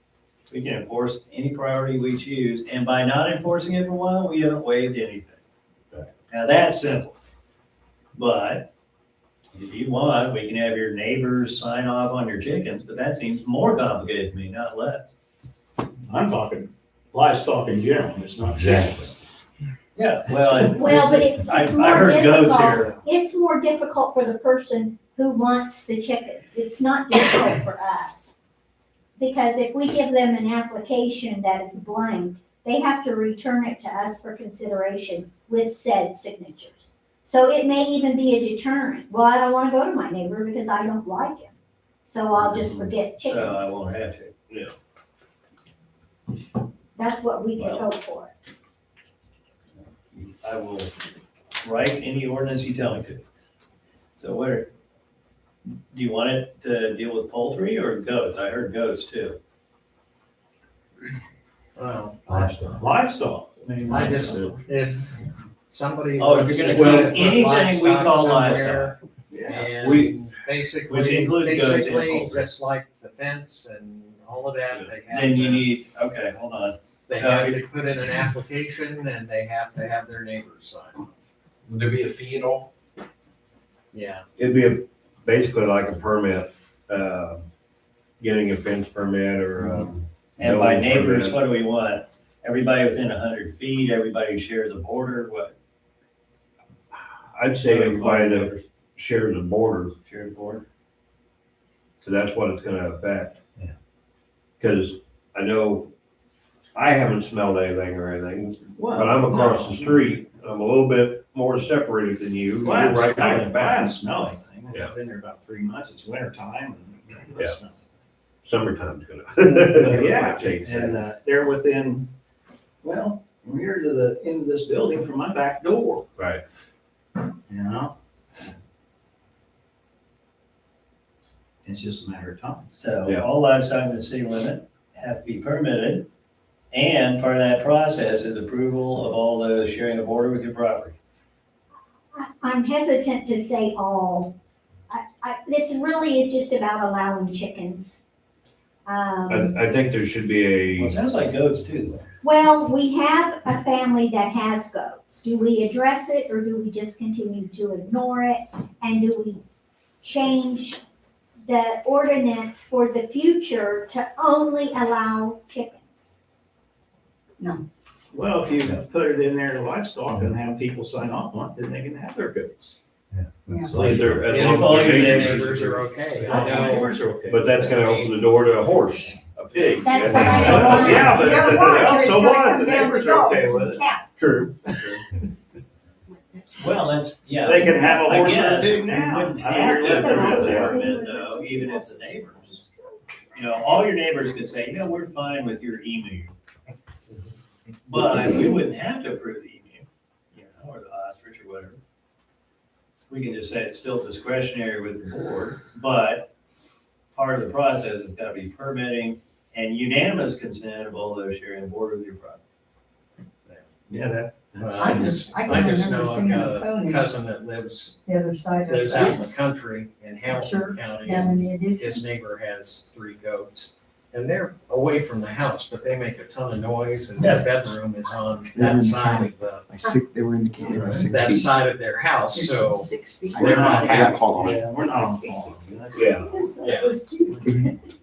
We can enforce any priority we choose, and by not enforcing it for a while, we haven't waived anything. Now, that's simple. But if you want, we can have your neighbors sign off on your chickens, but that seems more complicated to me, not less. I'm talking livestock in general, it's not Exactly. Yeah, well. well, but it's I more heard goats difficult. here. It's more difficult for the person who wants the chickens. It's not difficult for us. Because if we give them an application that is blank, they have to return it to us for consideration with said signatures. So it may even be a deterrent. Well, I don't wanna go to my neighbor because I don't like him. So I'll just forget So I chickens. won't have to. That's what we could hope for. I will write any ordinance you tell me to. So do you want it to deal with poultry or goats? I heard goats too. Well, livestock. I just, if somebody. Oh, if you're gonna keep anything we call livestock livestock. Yeah. And We- basically, Which includes goats and basically, poultry. just like the fence and all of that, they have Then you to, need, okay, hold on. they have to put in an application and they have to have their neighbors sign. Would there be a fee at all? Yeah. It'd be basically like a permit, getting a fence permit or, And by building neighbors, permit. what do we want? Everybody within 100 feet, everybody who shares a border, what? I'd say What do we call everybody that neighbors? shares the border, Shared border? because that's what it's gonna affect. Yeah. Because I know, I haven't smelled anything or anything, Well, but I'm across no. the street, I'm a little bit more separated than you. Well, I You're right haven't back smelled to it. I back. haven't smelled anything. Yeah. I've been there about 3 months. It's winter time and. Yeah. Summertime's gonna. Yeah, Change and things. they're within, well, from here to the end of this building from my back door, Right, you know? It's just a matter of time. So Yeah. all livestock in the city limit have to be permitted. And part of that process is approval of all those sharing the border with your property. I'm hesitant to say all. This really is just about allowing chickens. I think there should be Well, it a, sounds like goats too. Well, we have a family that has goats. Do we address it or do we just continue to ignore it? And do we change the ordinance for the future to only allow chickens? Well, if you put it in there to livestock and have people sign off on it, then they can have their goats. if they're, as If long all as your they're neighbors are okay, I know. Neighbors are okay. But that's gonna open the door to a horse, a pig. That's what I don't want. Yeah, but- You gotta watch or it's So gonna what? come The down to neighbors are okay dogs with and it. cats. True. Well, that's, yeah. They can have a I horse or a guess pig we now. wouldn't I mean, ask you're Yes, listening that's to what them. I them, though, even if the neighbors. You know, all your neighbors could say, you know, we're fine with your emu. But we wouldn't have to approve the emu, you know, or the ostrich or whatever. We can just say it's still discretionary with the board, but part of the process has got to be permitting and unanimous consent of all those sharing the border with your property. Yeah, I just I can just remember know I've seeing got a pony. a cousin that lives The other side of out in that. the country in Sure. Hamilton County. Down in the addition. His neighbor has 3 goats. And they're away from the house, but they make a ton of noise and their bedroom is on that side of the, They were indicated by 6 that feet. side of their house, so 6 feet. they're not I got happy. called on. Yeah, we're not on the phone. That's- Yeah. It was cute.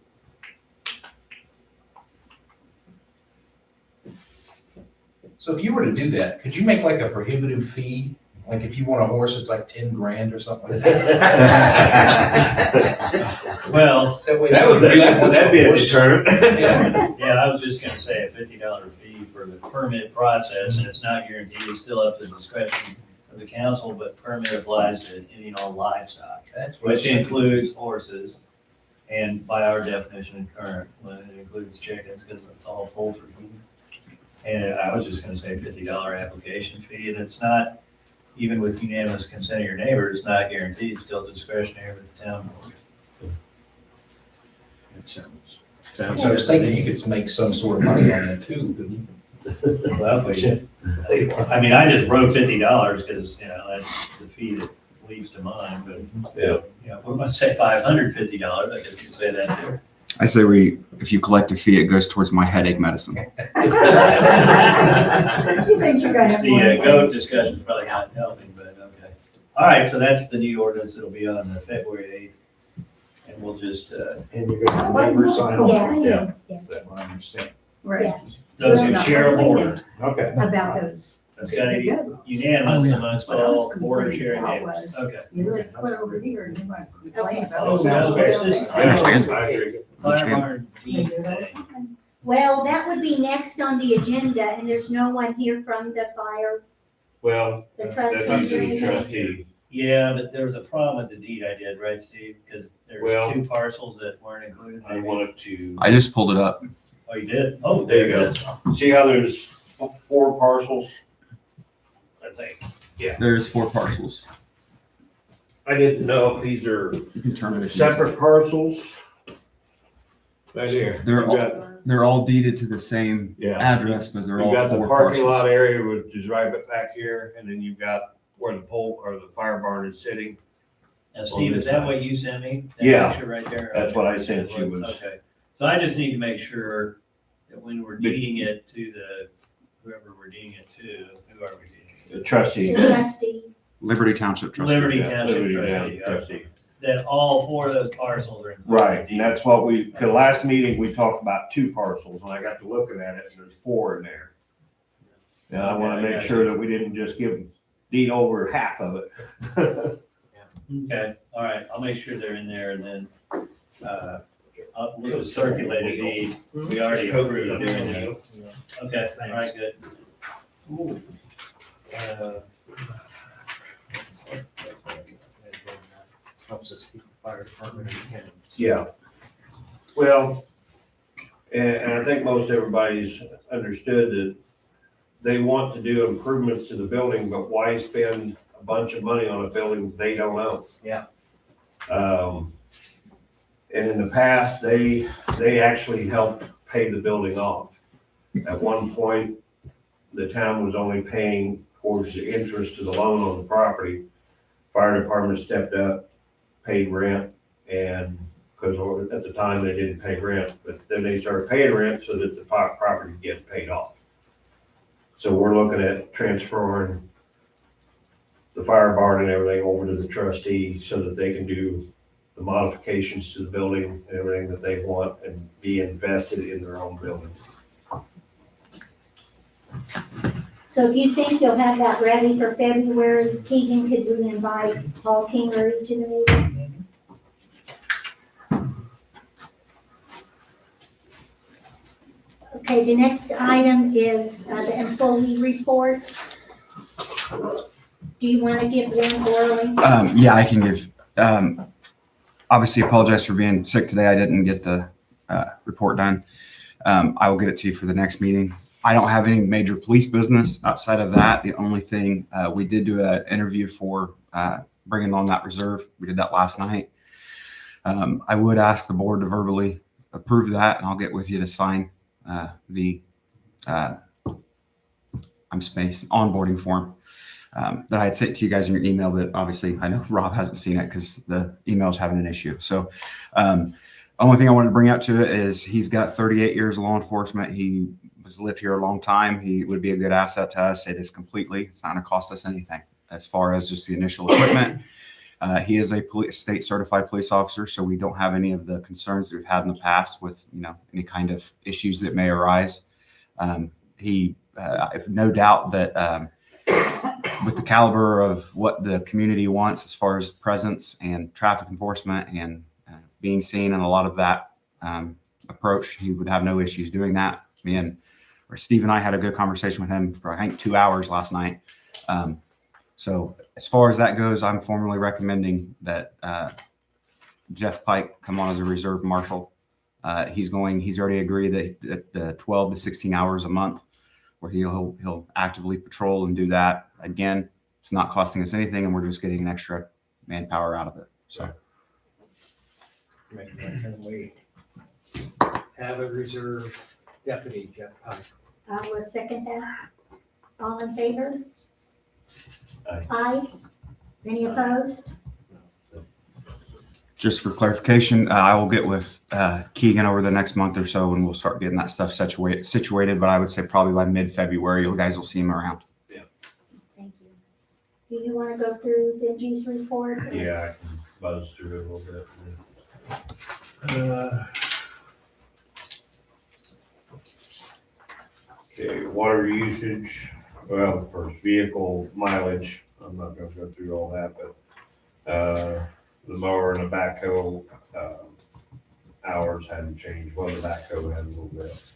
So if you were to do that, could you make like a prohibitive fee? Like if you want a horse, it's like 10 grand or something like that? Well, That way That'd somebody really wants be a horse. deterrent. Yeah. yeah, I was just gonna say a $50 fee for the permit process, and it's not guaranteed, it's still up to the discretion of the council, but permit applies to any and all livestock, That's what which includes horses, and by our definition, current, it includes chickens, because it's all poultry. And I was just gonna say $50 application fee, and it's not, even with unanimous consent of your neighbors, it's not guaranteed, it's still discretionary with the town board. it sounds So I was thinking you could make some sort of money on that too, couldn't you? Well, we should. I mean, I just wrote $50 because, that's the fee that leaves to mind, but, Yeah. we're gonna say $550, I guess you could say that too. I say if you collect a fee, it goes towards my headache medicine. You think you're gonna have The more goat things? discussion's probably not helping, but okay. All right, so that's the new ordinance, it'll be on February 8th, and we'll just, And you're gonna have neighbors sign off. Yes, Yeah. yes, That's what I understand. Right, yes. those Well, who not share a really. border. Okay. about those. That's gotta be The goats. unanimous Oh, yeah. amongst What I was all border complaining sharing about neighbors. was- Okay. You live clear over here and you're gonna complain Okay. about. Oh, that's very system. I understand. I agree. Firearm They deed do that. thing. Well, that would be next on the agenda, and there's no one here from the fire, Well, the that's trustees or the anything. trustee. Yeah, but there was a problem with the deed I did, right, Steve? Because there's Well- 2 parcels that weren't included. I wanted to, I just pulled it up. Oh, you did? Oh, There you there go. it is. see how there's 4 parcels? I think. There's 4 parcels. I didn't know if these are You can turn it if you separate parcels. Right here. They're You've all- got- They're all deeded to the same Yeah. address, but they're You've all got the 4 parking lot parcels. area, which is right back here, and then you've got where the pole or the fire barn is sitting. Now, Steve, is that what you sent me? That Yeah. picture right there? That's what I sent you was- Okay. So I just need to make sure that when we're deeding it to whoever we're deeding it to, who are we deeding it The trustee. The trustee. Liberty Township to? Trustee. Liberty Yeah, Township Liberty trustee. Township Okay. That all 4 of those parcels are included. Right, and that's what cause last meeting, we talked about 2 parcels, and I got to looking at it, and there's 4 in there. And I wanna Okay, I make got sure that we didn't just give deed over half of it. Okay, all right, I'll make sure they're in there and then, we'll circulate a deed. We already approved it doing that. Okay, all right, good. Ooh. Helps us keep the fire department in town. Yeah. Well, and I think most everybody's understood that they want to do improvements to the building, but why spend a bunch of money on a building they don't own? Yeah. And in the past, they actually helped pay the building off. At one point, the town was only paying towards the interest to the loan on the property. Fire department stepped up, paid rent, and, because at the time they didn't pay rent, but then they started paying rent so that the property gets paid off. So we're looking at transferring the fire barn and everything over to the trustee so that they can do the modifications to the building and everything that they want and be invested in their own building. So if you think you'll have that ready for February, Keegan, could we invite Paul Kingery to the meeting? Okay, the next item is the employee reports. Do you want to give one orally? Yeah, I can give. Obviously, apologize for being sick today. I didn't get the report done. I will get it to you for the next meeting. I don't have any major police business outside of that. The only thing, we did do an interview for bringing on that reserve. We did that last night. I would ask the board to verbally approve that, and I'll get with you to sign the onboarding form that I had sent to you guys in your email, but obviously I know Rob hasn't seen it because the email's having an issue. So only thing I wanted to bring out to it is he's got 38 years of law enforcement. He was lived here a long time. He would be a good asset to us. It's not going to cost us anything as far as just the initial equipment. He is a state certified police officer, so we don't have any of the concerns that we've had in the past with, any kind of issues that may arise. I have no doubt that with the caliber of what the community wants as far as presence and traffic enforcement and being seen and a lot of that approach, he would have no issues doing that. Steve and I had a good conversation with him for I think 2 hours last night. So as far as that goes, I'm formally recommending that Jeff Pike come on as a reserve marshal. He's already agreed that the 12 to 16 hours a month where he'll actively patrol and do that. Again, it's not costing us anything and we're just getting an extra manpower out of it. So Make a motion, we have a reserve deputy, Jeff Pike. I will second that. All in favor? Aye. Aye. Any opposed? just for clarification, I will get with Keegan over the next month or so and we'll start getting that stuff situated. But I would say probably by mid-February, you guys will see him around. Thank you. Do you want to go through Benji's report? or- Yeah, I can buzz through it a little bit. Okay, water usage, well, first vehicle mileage, I'm not gonna go through all that, but, the mower and the backhoe, hours hadn't changed, well, the backhoe had a little bit.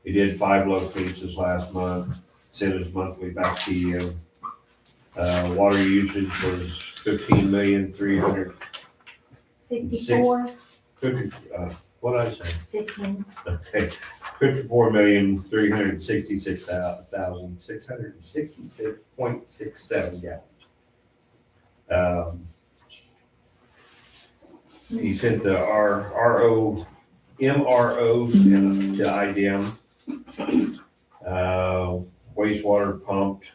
He did 5 load feeds this last month, sent his monthly back to you. Water usage was 15,300,000. 54, What'd I say? 15. Okay, 54,366,666.67 gallons. He sent the MROs to IDM. Wastewater pumped.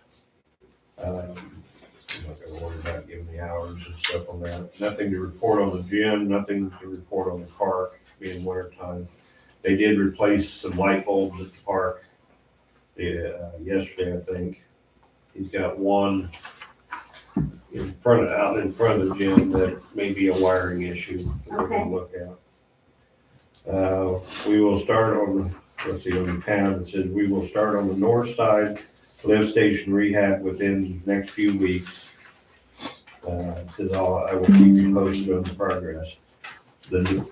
I'm not gonna worry about giving the hours and stuff on that. Nothing to report on the gym, nothing to report on the park, being winter time. They did replace some light bulbs at the park yesterday, I think. He's got one out in front of the gym that may be a wiring issue that we're gonna look at. We will start on the tab, it says we will start on the north side lift station rehab within next few weeks. It says I will keep you posted on the progress. The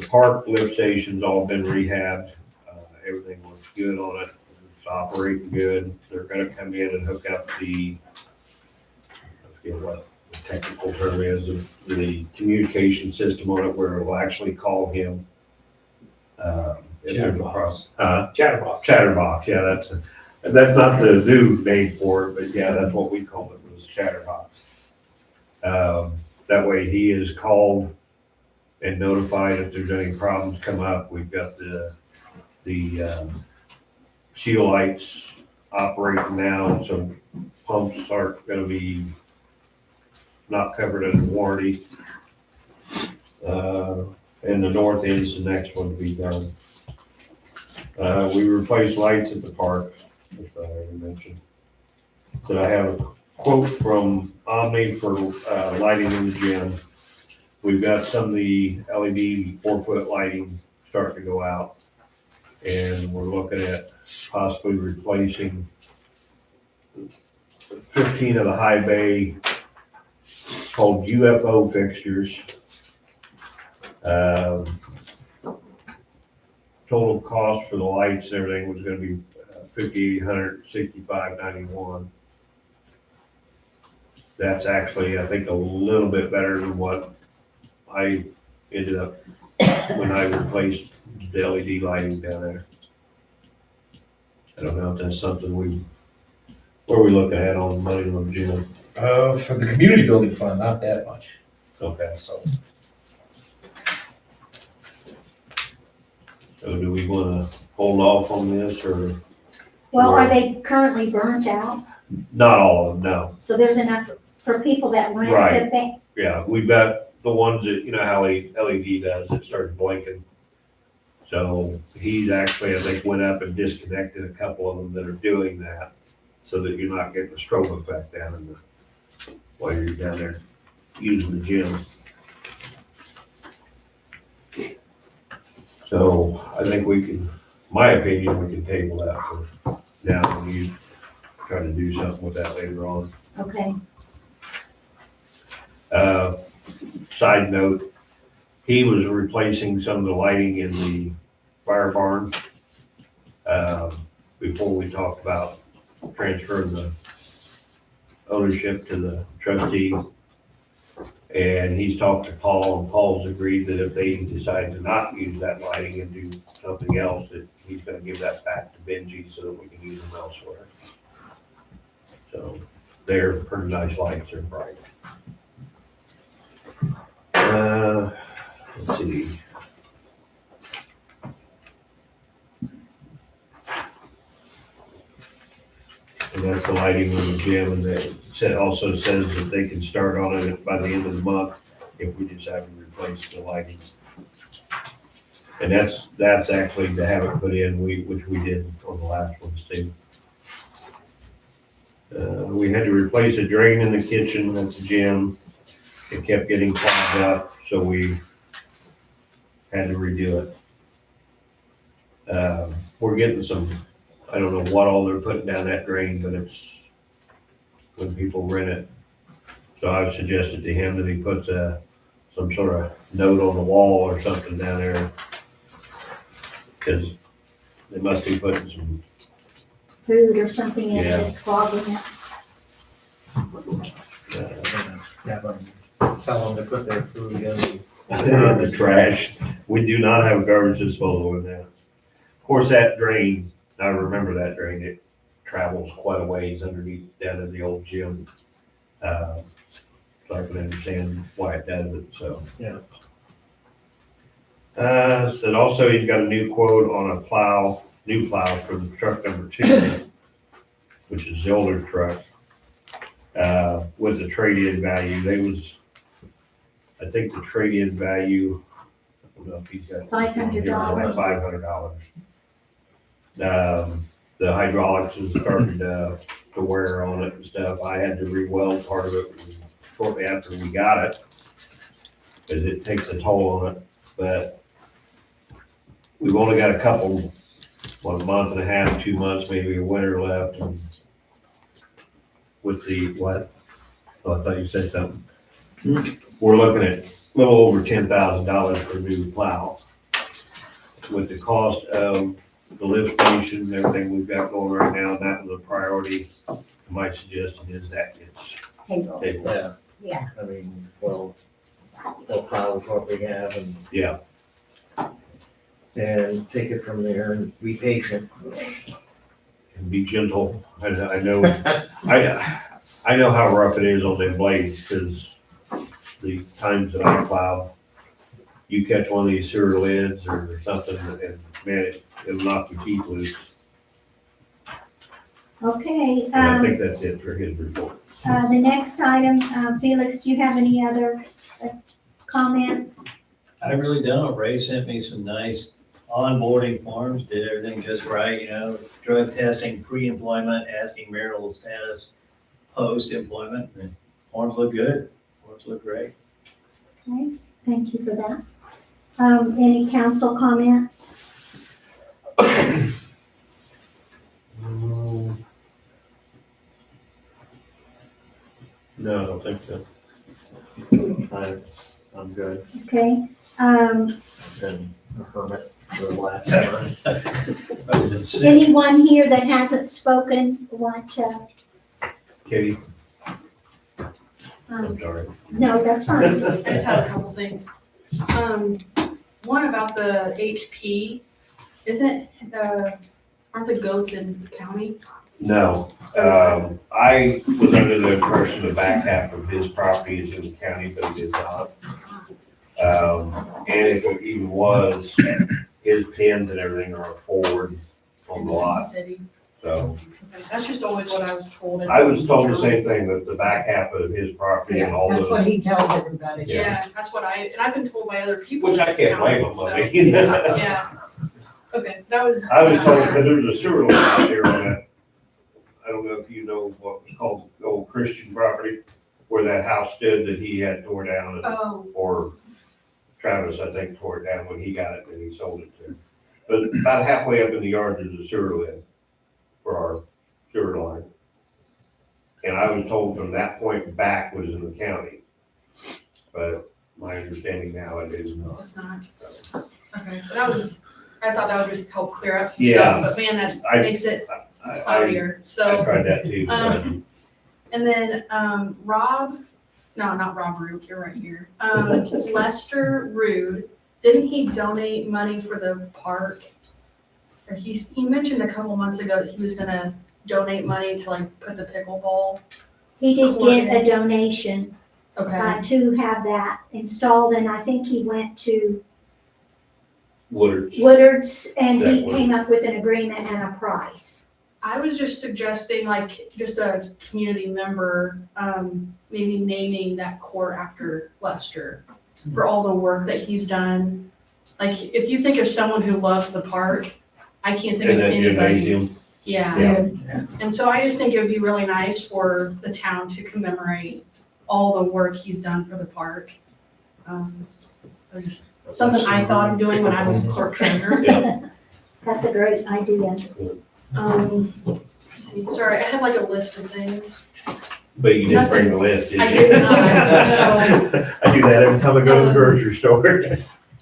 park lift station's all been rehabbed. Everything looks good on it. It's operating good. They're gonna come in and hook up I forget what the technical term is, the communication system on it where it will actually call him. Chatterbox. Chatterbox. Chatterbox, yeah, that's not the new name for it, but yeah, that's what we called it, was Chatterbox. That way he is called and notified if there's any problems come up. We've got the seal lights operating now, so pumps aren't gonna be not covered under warranty. And the north end is the next one to be done. We replaced lights at the park, which I already mentioned. So I have a quote from Omni for lighting in the gym. We've got some of the LED 4-foot lighting starting to go out. And we're looking at possibly replacing 15 of the high bay called UFO fixtures. Total cost for the lights and everything was gonna be $5,865.91. That's actually, I think, a little bit better than what I ended up when I replaced the LED lighting down there. I don't know if that's something where we looking at on money on the gym. For the community building fund, not that much. Okay, so do we wanna hold off on this or? Well, are they currently burnt out? Not all of them, no. So there's enough for people that rent Right. the thing? Yeah, we've got the ones that, you know how LED does, it started blinking. So he's actually, I think, went up and disconnected a couple of them that are doing that, so that you're not getting the strobe effect down in the, while you're down there using the gym. So I think we can, my opinion, we can table that for now, and you try to do something with that later on. Okay, Side note, he was replacing some of the lighting in the fire barn, before we talked about transferring the ownership to the trustee. And he's talked to Paul, and Paul's agreed that if they decide to not use that lighting and do something else, that he's gonna give that back to Benji so that we can use them elsewhere. So they're pretty nice lights, they're bright. Let's see. And that's the lighting in the gym, and it also says that they can start on it by the end of the month if we decide to replace the lighting. And that's actually to have it put in, which we did on the last ones too. We had to replace a drain in the kitchen at the gym. It kept getting clogged up, so we had to redo it. We're getting some, I don't know what all they're putting down that drain, but it's when people rent it. So I've suggested to him that he puts some sort of note on the wall or something down there. Cause they must be putting some, food or something in it Yeah. that's clogging it. Have them, tell them to put their food in. the trash. We do not have a garbage disposal in there. Of course, that drain, I remember that drain, it travels quite a ways underneath down in the old gym. So I can understand why it does it, so. Yeah. Said also he's got a new quote on a plow, new plow for the truck number 2, which is the older truck. With the trade-in value, I think the trade-in value, I don't know if he's got. $500. $500. The hydraulics is starting to wear on it and stuff. I had to re-weld part of it shortly after we got it, because it takes a toll on it, but we've only got a month and a half, 2 months, maybe a winter left, and with the, what? Oh, I thought you said something. We're looking at a little over $10,000 for a new plow. With the cost of the lift station and everything we've got going right now, that was a priority. My suggestion is that gets Table. tabled. Yeah. Yeah. I mean, well, they'll plow with what we have Yeah, and take it from there and be patient. and be gentle. I know, I know how rough it is on them blades, because the times that I plow, you catch one of these sewer lids or something, and man, it'll knock your teeth loose. Okay, And I think that's it for his report. the next item, Felix, do you have any other comments? I really don't. Ray sent me some nice onboarding forms, did everything just right, drug testing, pre-employment, asking marital status, post-employment, and forms look good. Forms look great. Okay, thank you for that. Any council comments? No, I don't think so. I'm good. Okay, Been a hermit for the last month. Other than sick. anyone here that hasn't spoken want to, Katie, I'm Um, sorry. no, that's fine. I just have a couple things. One about the HP, aren't the goats in the county? No, I was under the impression the back half of his property is in the county, but it is not. And if it even was, his pins and everything are forward on the lot. City. So Okay, that's just always what I was told. I was told the same thing, that the back half of his property and Yeah, all that's the, what he tells everybody. Yeah, that's what and I've been told by other people. which I in can't blame town, him, so- I mean. Yeah. Okay, that was. I was told, because there's a sewer line out there on that, I don't know if you know what was called the old Christian property, where that house stood that he had tore down, and- Oh, or Travis, I think, tore it down when he got it and he sold it to. But about halfway up in the yard, there's a sewer line for our sewer line. And I was told from that point back was in the county. But my understanding now it is not. it's not. Okay, that was, I thought that would just help clear up some Yeah. stuff, but man, that I- makes it I cloudier, so. tried that too, so. And then, not Rob Root, you're right here. Lester Rude, didn't he donate money for the park? Or he mentioned a couple months ago that he was gonna donate money to like put the pickleball. He did get a donation Okay, to have that installed, and I think he went to Woodard's. Woodard's and he That came up with an agreement and a price. I was just suggesting like just a community member, maybe naming that court after Lester for all the work that he's done. Like, if you think of someone who loves the park, I can't think of And that anybody. gymnasium. Yeah, Yeah. and so I just think it would be really nice for the town to commemorate all the work he's done for the park. It was just something I thought of doing when I was court treasurer. That's a great idea. Let's see, sorry, I had like a list of things. But you didn't bring the list, did you? I did not, I do that every time I go to the grocery store.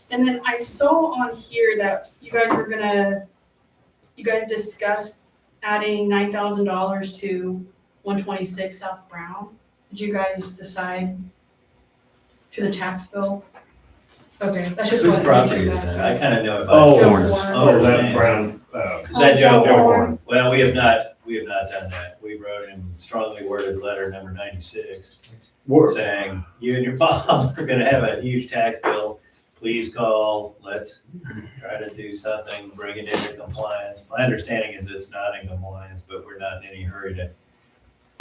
And then I saw on here that you guys discussed adding $9,000 to 126 South Brown. Did you guys decide to the tax bill? Okay, that's just what. Whose property is that? I kind of know about. Oh, it. Joe Horn. Warren. Oh, that man. brown, Is that Joe? Joe Horn. Well, we have not done that. We wrote him strongly worded letter number 96 saying, you and your mom are gonna have a huge tax bill. Please call, let's try to do something, bring it into compliance. My understanding is it's not in compliance, but we're not in any hurry to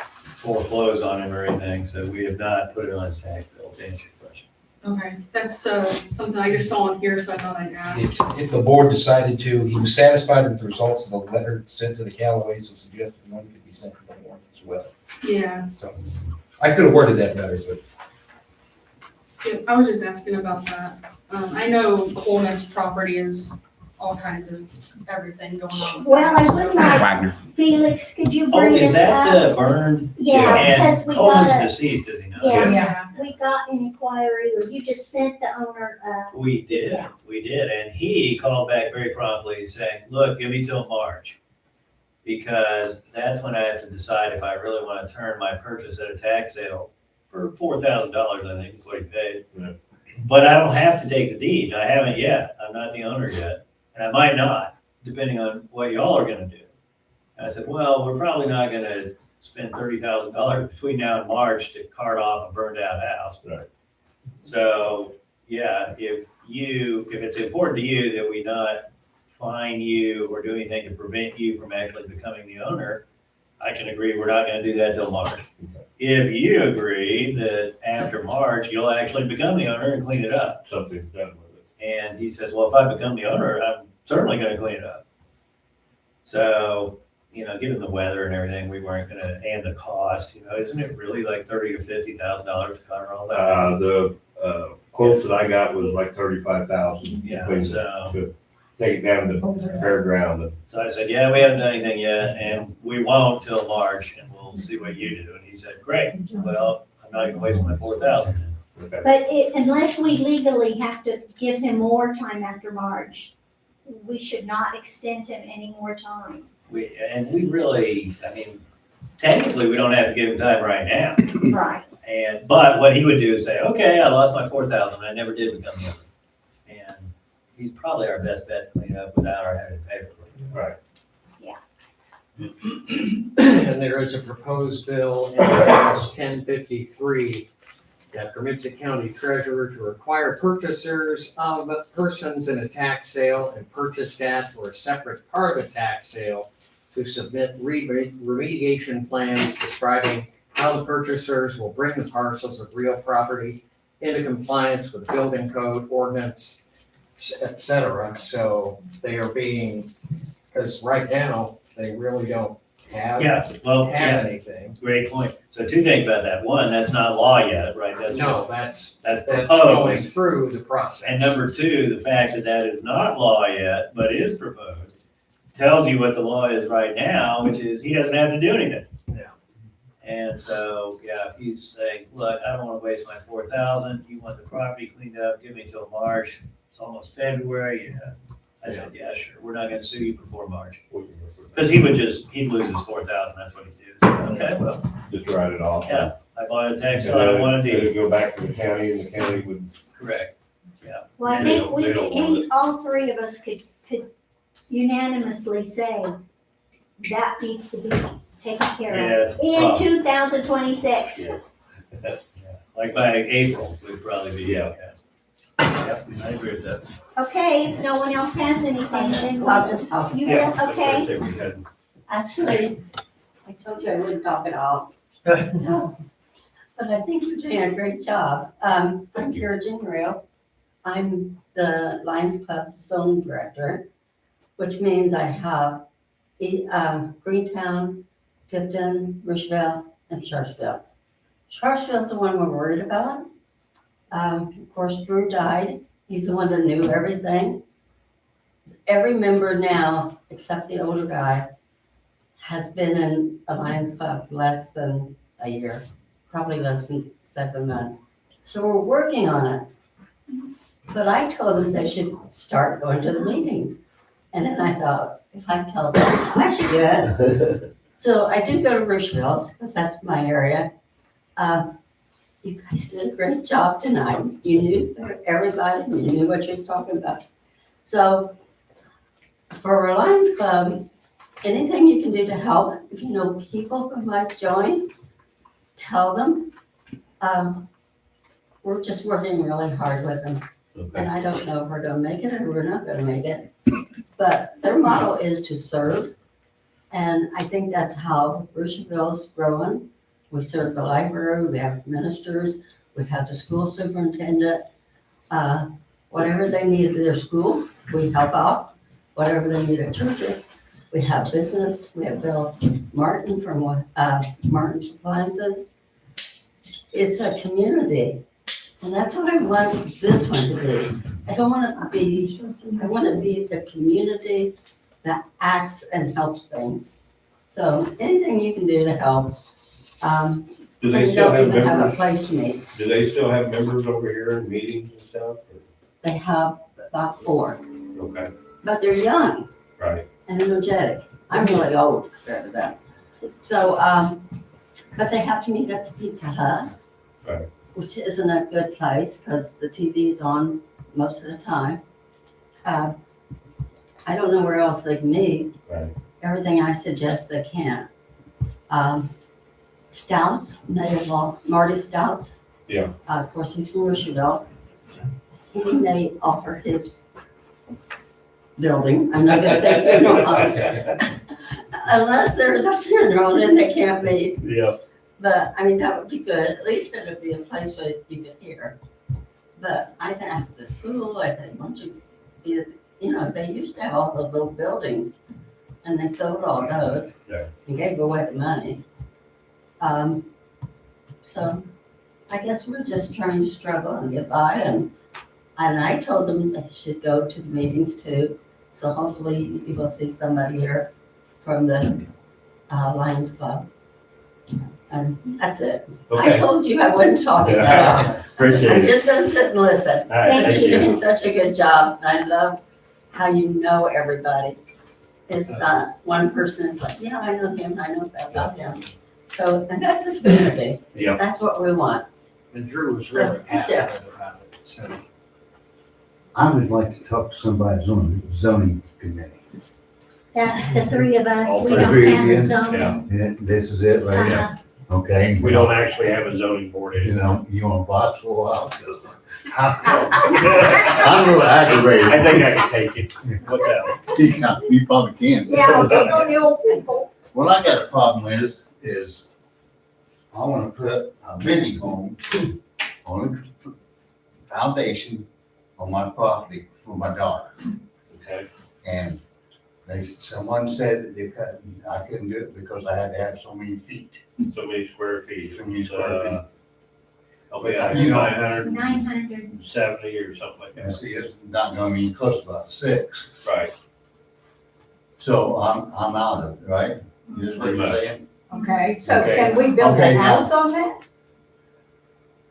foreclose on him or anything, so we have not put it on his tax bill, to answer your question. Okay, that's something I just saw on here, so I thought I'd ask. If the board decided to, he was satisfied with the results of the letter sent to the Callaways, so suggested one could be sent to the Warrens as well. Yeah, So I could have worded that better, but yeah, I was just asking about that. I know Coleman's property is all kinds of everything going on. Well, I would like, Wagner. Felix, could you Oh, bring is us that up? the burned? Yeah, And because we Coleman's got a, deceased, is he not? Yeah. Yeah, we got an inquiry, or you just sent the owner, We did, and he called back very promptly saying, look, give me till March. Because that's when I have to decide if I really wanna turn my purchase at a tax sale for $4,000, I think is what he paid. Yeah. But I don't have to take the deed, I haven't yet, I'm not the owner yet, and I might not, depending on what y'all are gonna do. And I said, well, we're probably not gonna spend $30,000 between now and March to cart off a burned out house. Right. So, yeah, if it's important to you that we not fine you or do anything to prevent you from actually becoming the owner, I can agree, we're not gonna do that till March. If you agree that after March, you'll actually become the owner and clean it up. Something's done with it. And he says, well, if I become the owner, I'm certainly gonna clean it up. So, given the weather and everything, we weren't gonna, and the cost, isn't it really like $30,000 to $50,000 to cover all that? The quotes that I got was like 35,000. Yeah, To take it down to the fairground. So I said, yeah, we haven't done anything yet, and we won't till March, and we'll see what you do. And he said, great, well, I'm not gonna waste my 4,000. Okay. but unless we legally have to give him more time after March, we should not extend him any more time. We really, technically, we don't have to give him time right now. Right. But what he would do is say, okay, I lost my 4,000, I never did become the owner. And he's probably our best bet to clean up without our having to pay for it. Right. And there is a proposed bill in House 1053 that permits the county treasurer to require purchasers of persons in a tax sale and purchased at or a separate part of a tax sale to submit remediation plans describing how the purchasers will bring the parcels of real property into compliance with the building code, ordinance, et cetera. So they are being, because right now, they really don't have anything. Great point. So two things about that. One, that's not law yet, right? That's No, that's That's going proposed. through the process. And number two, the fact that that is not law yet, but is proposed, tells you what the law is right now, which is he doesn't have to do anything. Yeah. And so, yeah, if he's saying, look, I don't wanna waste my 4,000, you want the property cleaned up, give me till March, it's almost February, yeah. I said, yeah, sure, we're not gonna sue you before March. Cause he'd lose his 4,000, that's what he'd do. So, okay, well, Just write it off. yeah, I bought a tax, I don't wanna It'd deal. go back to the county and the county would. Correct. Well, I And think they don't want it. all three of us could unanimously say that needs to be taken care Yeah, of it's a in problem. 2026. Yeah. Like by April, would probably be, Yeah. okay. Yep, I agree with that. Okay, if no one else has anything, then I'll just talk. you Yeah, will, that's what I okay? said we had. Actually, I told you I wouldn't talk at all. So, but I think you're doing a great job. I'm Kara Jean Rail. I'm the Lions Club Zone Director, which means I have Greentown, Tipton, Rushville, and Sharpsville. Sharpsville's the one we're worried about. Of course, Drew died. He's the one that knew everything. Every member now, except the older guy, has been in a Lions Club less than a year, probably less than 7 months. So we're working on it. But I told them they should start going to the meetings. And then I thought, if I tell them, I should. So I do go to Rushville's, because that's my area. You guys did a great job tonight. You knew everybody, you knew what you was talking about. So for our Lions Club, anything you can do to help, if you know people who might join, tell them. We're just working really hard with them. And I don't know if we're gonna make it or we're not gonna make it. But their motto is to serve. And I think that's how Rushville's growing. We serve the library, we have ministers, we have the school superintendent. Whatever they need at their school, we help out. Whatever they need at churches, we have business. We have Bill Martin from Martin's Appliances. It's a community. And that's what I want this one to be. I want to be the community that acts and helps things. So anything you can do to help. Do they They still don't have even have a members? place to meet. Do they still have members over here in meetings and stuff? They have about 4, Okay, but they're young right. and energetic. I'm really old compared to them. So, but they have to meet at the Pizza Hut. Right. Which isn't a good place because the TV's on most of the time. I don't know where else they can meet. Right. Everything I suggest they can't. Stouts, Marty Stouts. Yeah. Of course, he's from Rushville. He may offer his building. I'm not gonna say funeral. Unless there's a funeral, then they can't meet. Yeah. But, I mean, that would be good. At least it would be a place where you could hear. But I've asked the school, I said, why don't you be, they used to have all those little buildings and they sold all those. Yeah. And gave away the money. So I guess we're just trying to struggle and get by and I told them they should go to the meetings too. So hopefully you will see somebody here from the Lions Club. And that's it. I Okay, told you I wouldn't talk it out. appreciate I'm it. just gonna sit and listen. All right, Thank thank You're you. doing such a good job. I love how you know everybody. It's not one person is like, yeah, I know him, I know that about him. So, and that's a community. Yeah. That's what we want. And Drew was really Yeah. passionate about it, so. I would like to talk to somebody on the zoning committee. That's the three of us. All We three don't have a again? zoning. Yeah, this is it right here. Uh-huh. Okay. We don't actually have a zoning board You anymore. know, you want to box for a while? I'm a little aggravated. I think I can take it. What's that? You probably can. Yeah, look on the old people. What I got a problem with is I wanna put a mini home on a foundation on my property for my daughter. Okay. And someone said that I couldn't do it because I had to have so many feet, So many square feet. so many square feet. I'll be out You know- 970 or something like And that. see, it's not gonna be close to about 6. Right. So I'm out of it, right? You just what you're saying? Okay, so Okay. can we build Okay, a now- house on that?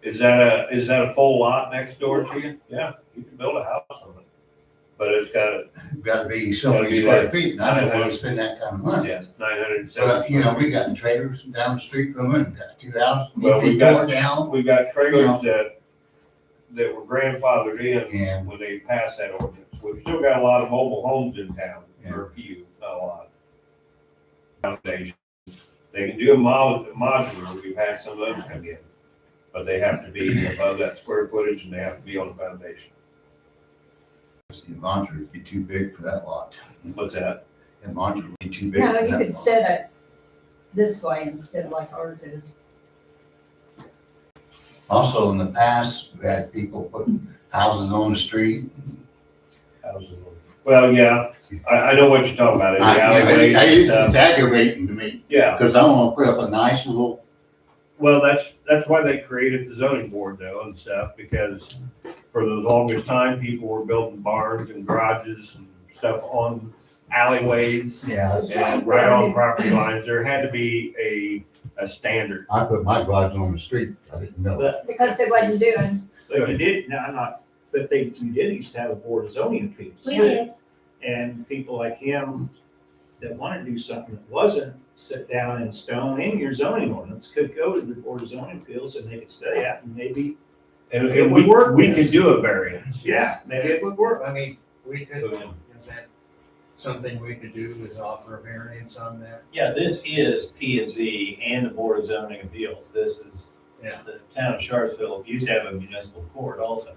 Is that a full lot next door to you? Yeah, you can build a house on it. But it's got, Gotta be so Gotta many be square like- feet, and I don't wanna spend that kind of money. yes, 970. But, you know, we got trailers down the street from it, got 2 houses, Well, we we got- tore down. We got trailers that were grandfathered in Yeah. when they passed that ordinance. We've still got a lot of mobile homes in town, or a few, not a lot. Foundations. They can do a modular, we've had some of those come in. But they have to be above that square footage and they have to be on the foundation. The launcher would be too big for that lot. What's that? The launcher would be too big No, for you that could lot. set it this way instead of like ours is. Also, in the past, we had people put houses on the street. Well, yeah, I know what you're talking about. in the alleyways and It's stuff. aggravating to me, Yeah, because I wanna put up a nice little, well, that's why they created the zoning board though and stuff, because for the longest time, people were building barns and garages and stuff on alleyways yeah, and right on property lines. There had to be a standard. I put my garage on the street, I didn't know. Because they wasn't doing, They did, no, I'm not, but we did used to have a board of zoning appeals. We did. And people like him that want to do something that wasn't set down in stone in your zoning ordinance could go to the board of zoning appeals and they could study it and maybe, And It would work we with could us. do a variance. yeah, maybe it would work. I mean, we could, Okay. is that something we could do is offer a variance on that? Yeah, this is P and Z and the Board of Zoning Appeals. This is, Yeah. the town of Sharpsville used to have a municipal court also.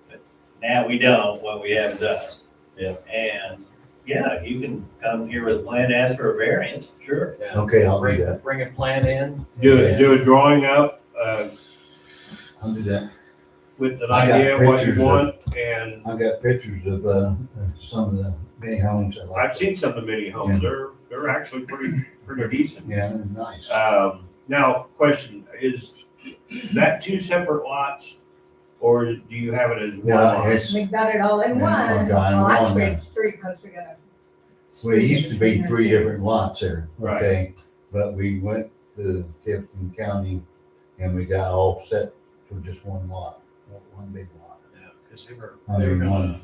But now we don't, what we have is us. Yeah. And, yeah, you can come here with a plan, ask for a variance, sure. Yeah. Okay, I'll do Bring, that, bring a plan in. Do a drawing up, I'll do that. with an I got idea of what you pictures of- want, and I got pictures of, some of the many homes that I've seen some of the mini homes, they're actually pretty decent. Yeah, they're nice. Now, question, is that two separate lots, or do you have it as one Yeah, lot? it's, we got it all in Yeah, one. we got it in Well, actually, one. it's three because we got a. well, it used to be 3 different lots there, Right. okay? But we went to Tipton County and we got all set for just one lot, one big lot. Yeah, because they were One.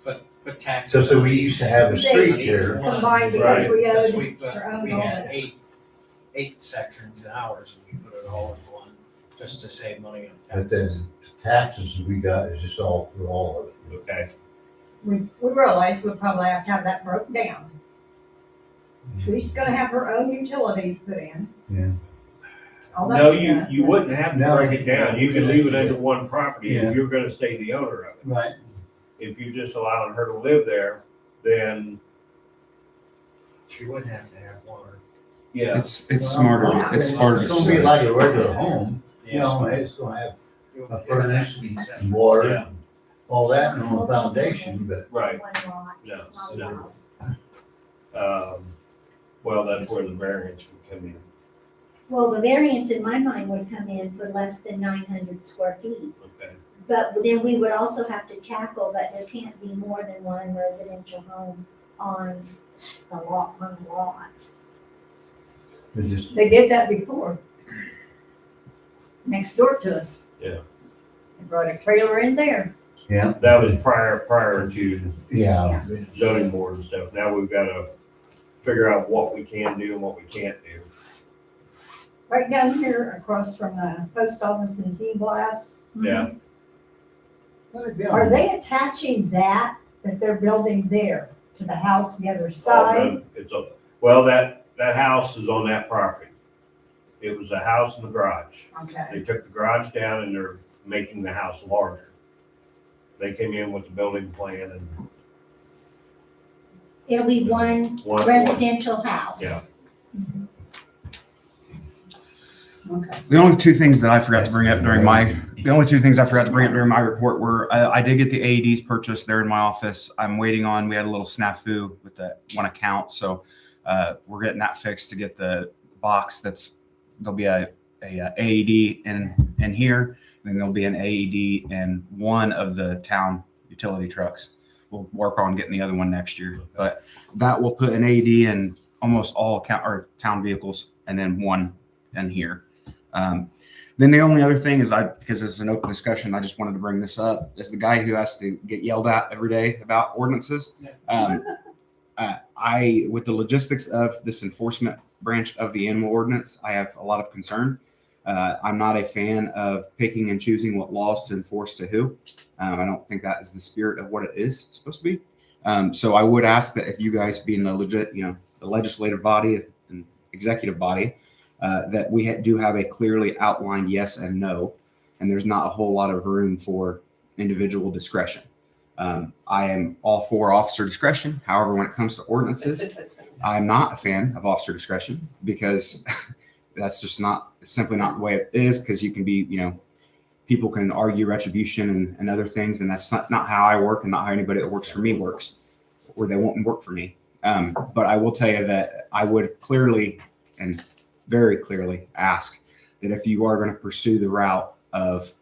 put taxes. So we used to have a street there. Combined because Right. we Because owed we put, our own we had law. eight sections in ours, and we put it all in one, just to save money on But taxes. then taxes we got is just all through all of it. Okay, We realized we probably have to have that broke down. She's gonna have her own utilities put in. Yeah. All no, that you stuff. wouldn't have to No. break it down, you can leave it under one property Yeah. if you're gonna stay the owner of it. Right. If you're just allowing her to live there, then, She would have to have water. yeah. It's Well, smarter. yeah. It's smarter. It's gonna be like a regular home, you Yes. know, it's gonna have It would a have to furnace be separate. and water, Yeah. and all that and on the foundation, but Right, One lot, No, it's not a no. lot. Well, that's where the variance would come in. Well, the variance in my mind would come in for less than 900 square feet. Okay. But then we would also have to tackle that there can't be more than one residential home on the lot, it just, They did that before. Next door to us. Yeah. They brought a trailer in there. yeah, That was prior to yeah. zoning board and stuff. Now we've gotta figure out what we can do and what we can't do. Right down here across from the post office in Team Blast. Yeah, Are they attaching that they're building there to the house the other side? Well, that house is on that property. It was a house and a garage. Okay. They took the garage down and they're making the house larger. They came in with the building plan and It'll be one one. residential house. Yeah. Okay. The only two things that I forgot to bring up during my report were I did get the AEDs purchased. They're in my office. I'm waiting on. We had a little snafu with that one account, so we're getting that fixed to get the box. There'll be a AED in here, and then there'll be an AED in one of the town utility trucks. We'll work on getting the other one next year, but that will put an AED in almost all town vehicles, and then one in here. Then the only other thing is because it's an open discussion, I just wanted to bring this up, is the guy who has to get yelled at every day about ordinances. With the logistics of this enforcement branch of the animal ordinance, I have a lot of concern. I'm not a fan of picking and choosing what laws to enforce to who. I don't think that is the spirit of what it is supposed to be. So I would ask that if you guys being the legislative body and executive body, that we do have a clearly outlined yes and no, and there's not a whole lot of room for individual discretion. I am all for officer discretion. However, when it comes to ordinances, I'm not a fan of officer discretion because that's just simply not the way it is, because you can be, people can argue retribution and other things, and that's not how I work and not how anybody that works for me works, or they won't work for me. But I will tell you that I would clearly and very clearly ask that if you are going to pursue the route of,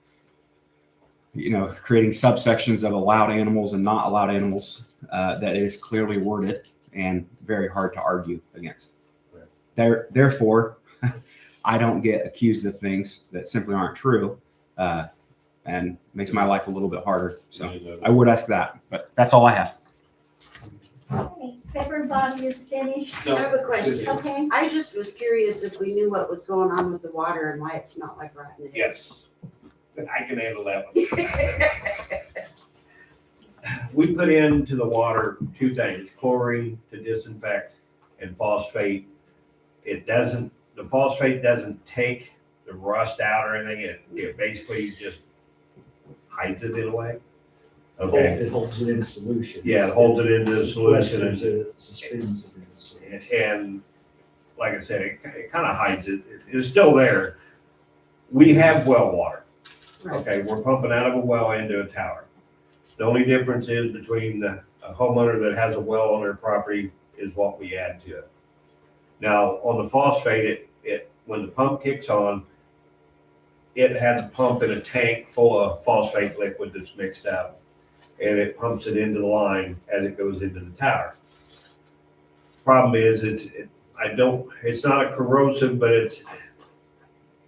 creating subsections of allowed animals and not allowed animals, that it is clearly worded and very hard to argue against. Therefore, I don't get accused of things that simply aren't true, and makes my life a little bit harder. So I would ask that, but that's all I have. Okay, everybody is finished. I have a question. Okay, I just was curious if we knew what was going on with the water and why it smelled like rotten eggs. Yes, I can handle that one. We put into the water two things: chlorine to disinfect and phosphate. The phosphate doesn't take the rust out or anything. It basically just hides it in a way. Okay. It holds it in solution. Yeah, it holds it into the solution It suspends it in solution. and like I said, it kind of hides it. It's still there. We have well water. Right. Okay, we're pumping out of a well into a tower. The only difference is between a homeowner that has a well on their property is what we add to it. Now, on the phosphate, when the pump kicks on, it has a pump in a tank full of phosphate liquid that's mixed up, and it pumps it into the line as it goes into the tower. Problem is, it's not a corrosive, but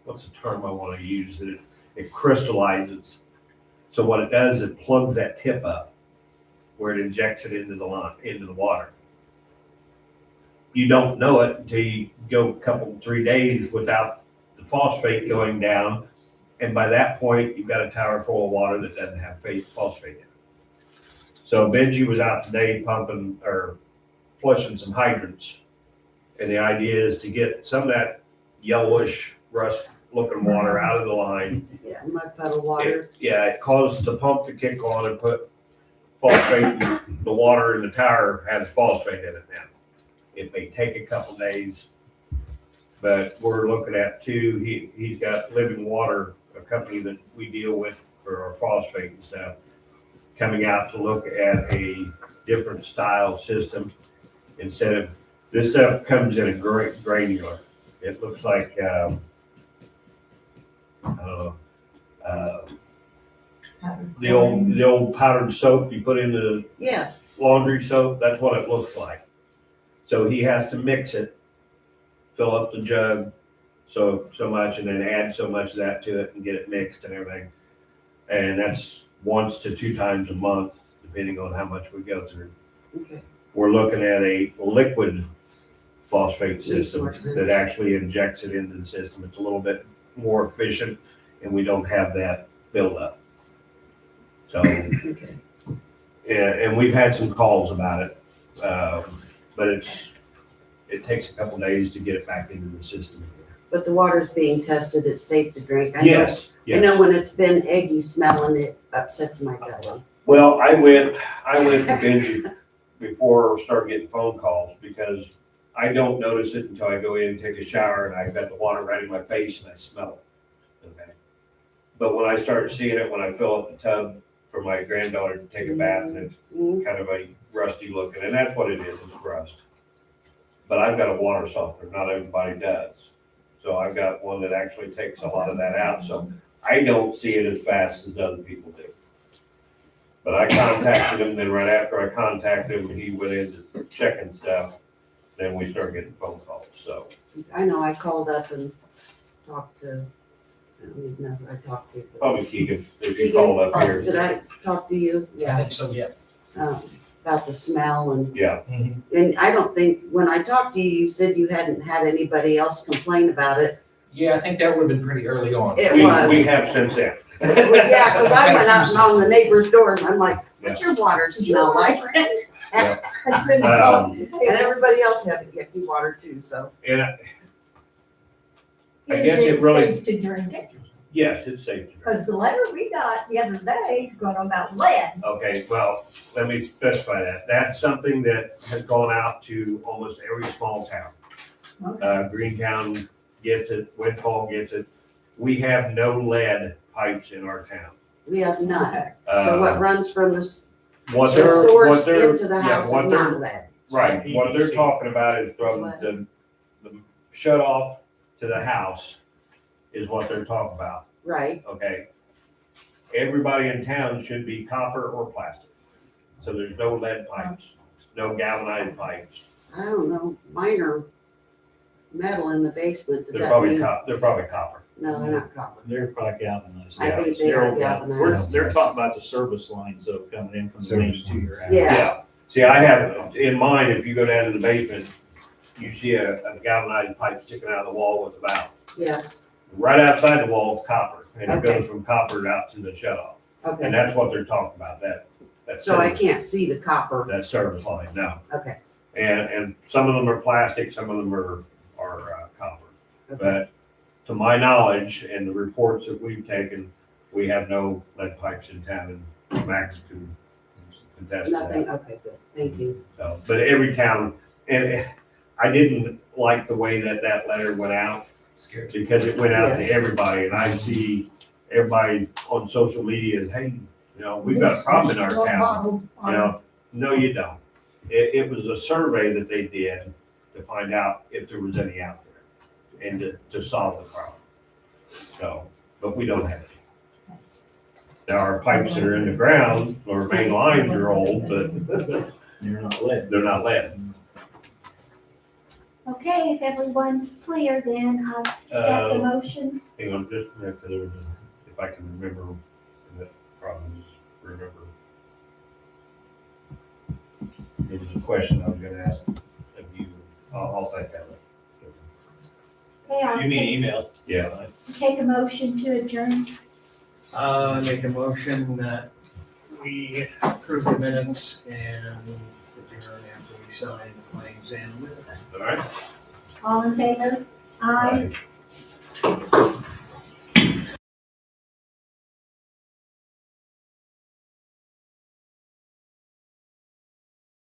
what's the term I want to use? It crystallizes. So what it does, it plugs that tip up where it injects it into the water. You don't know it until you go 3 days without the phosphate going down. And by that point, you've got a tower full of water that doesn't have phosphate in it. So Benji was out today pumping or flushing some hydrants. And the idea is to get some of that yellowish rust looking water out of the line. Yeah, mud puddle water. It caused the pump to kick on and put phosphate, the water in the tower has phosphate in it now. It may take a couple days, but we're looking at too, he's got Living Water, a company that we deal with for our phosphate and stuff, coming out to look at a different style system. Instead of, this stuff comes in a granular. It looks like, I don't know, the old powdered soap you put in the Yeah, laundry soap, that's what it looks like. So he has to mix it, fill up the jug so much, and then add so much of that to it and get it mixed and everything. And that's once to 2 times a month, depending on how much we go through. okay. We're looking at a liquid phosphate system Makes more that sense. actually injects it into the system. It's a little bit more efficient, and we don't have that buildup. So, Okay. yeah, and we've had some calls about it, but it takes a couple days to get it back into the system. But the water's being tested, it's safe to drink. I know- Yes, I know yes. when it's been eggy smelling, it upsets my belly. Well, I went to Benji before I started getting phone calls because I don't notice it until I go in and take a shower and I've got the water right in my face and I smell it. Okay. But when I start seeing it, when I fill up the tub for my granddaughter to take a bath and it's kind of a rusty looking, and that's what it is, it's rust. But I've got a water softener, not everybody does. So I've got one that actually takes a lot of that out, so I don't see it as fast as other people do. But I contacted him, then right after I contacted him, he went into checking stuff, then we started getting phone calls, so. I know I called up and talked to, I don't even know who I talked to. but- Probably Keegan, if you called up here. Did I talk to you? I Yeah, think so, yeah. about the smell and, Yeah, and I don't think, when I talked to you, you said you hadn't had anybody else complain about it. Yeah, I think that would have been pretty early on. It we was. have since then. Well, yeah, cause I went out and on the neighbor's doors and I'm like, what's your water smell like? It's been And everybody else had yucky water too, so. And I Is guess it really, safe to drink it? yes, it's safe to drink. Cause the letter we got the other day is going about lead. Okay, well, let me specify that. That's something that has gone out to almost every small town. Greentown gets it, Windfall gets it. We have no lead pipes in our town. We have none. Okay. So what runs from the What the they're, what source they're, into the yeah, house is what not they're, lead. right, what they're PVC. talking about is from It's the shut off to the house is what they're talking about, Right, okay? Everybody in town should be copper or plastic. So there's no lead pipes, no galvanized pipes. I don't know, mine are metal in the basement, does They're that probably mean? they're probably copper. No, they're not copper. They're probably galvanized. I think they They're are all galvanized. They're talking about the service lines though, coming in from the main to your house. Yeah. See, I have, in mine, if you go down to the basement, you see a galvanized pipe sticking out of the wall with a valve. Yes, Right outside the wall is copper, and it Okay. goes from copper out to the shut off. And okay, that's what they're talking about, that so I service, can't see the copper, that service line, no. okay, And some of them are plastic, some of them are copper. okay, But to my knowledge and the reports that we've taken, we have no lead pipes in town, and Max can contest that. nothing, okay, good, thank you. So, but every town, and I didn't like the way that letter went out Scared. because it went out to Yes. everybody, and I see everybody on social media is, hey, we've got a problem in our town. No, you don't. It was a survey that they did to find out if there was any out there and to solve the problem. So, but we don't have any. Now, our pipes that are in the ground, our main lines are old, but They're not lead. they're not lead. Okay, if everyone's clear, then I'll set the motion. Hang on just a minute, because if I can remember, the problem is remember. There was a question I was gonna ask of you. I'll take that. Okay, I'll You mean take, email? Yeah. take a motion to adjourn. Make a motion that we approve the minutes and adjourn after we sign the claims and minutes. All right. All in favor? Aye.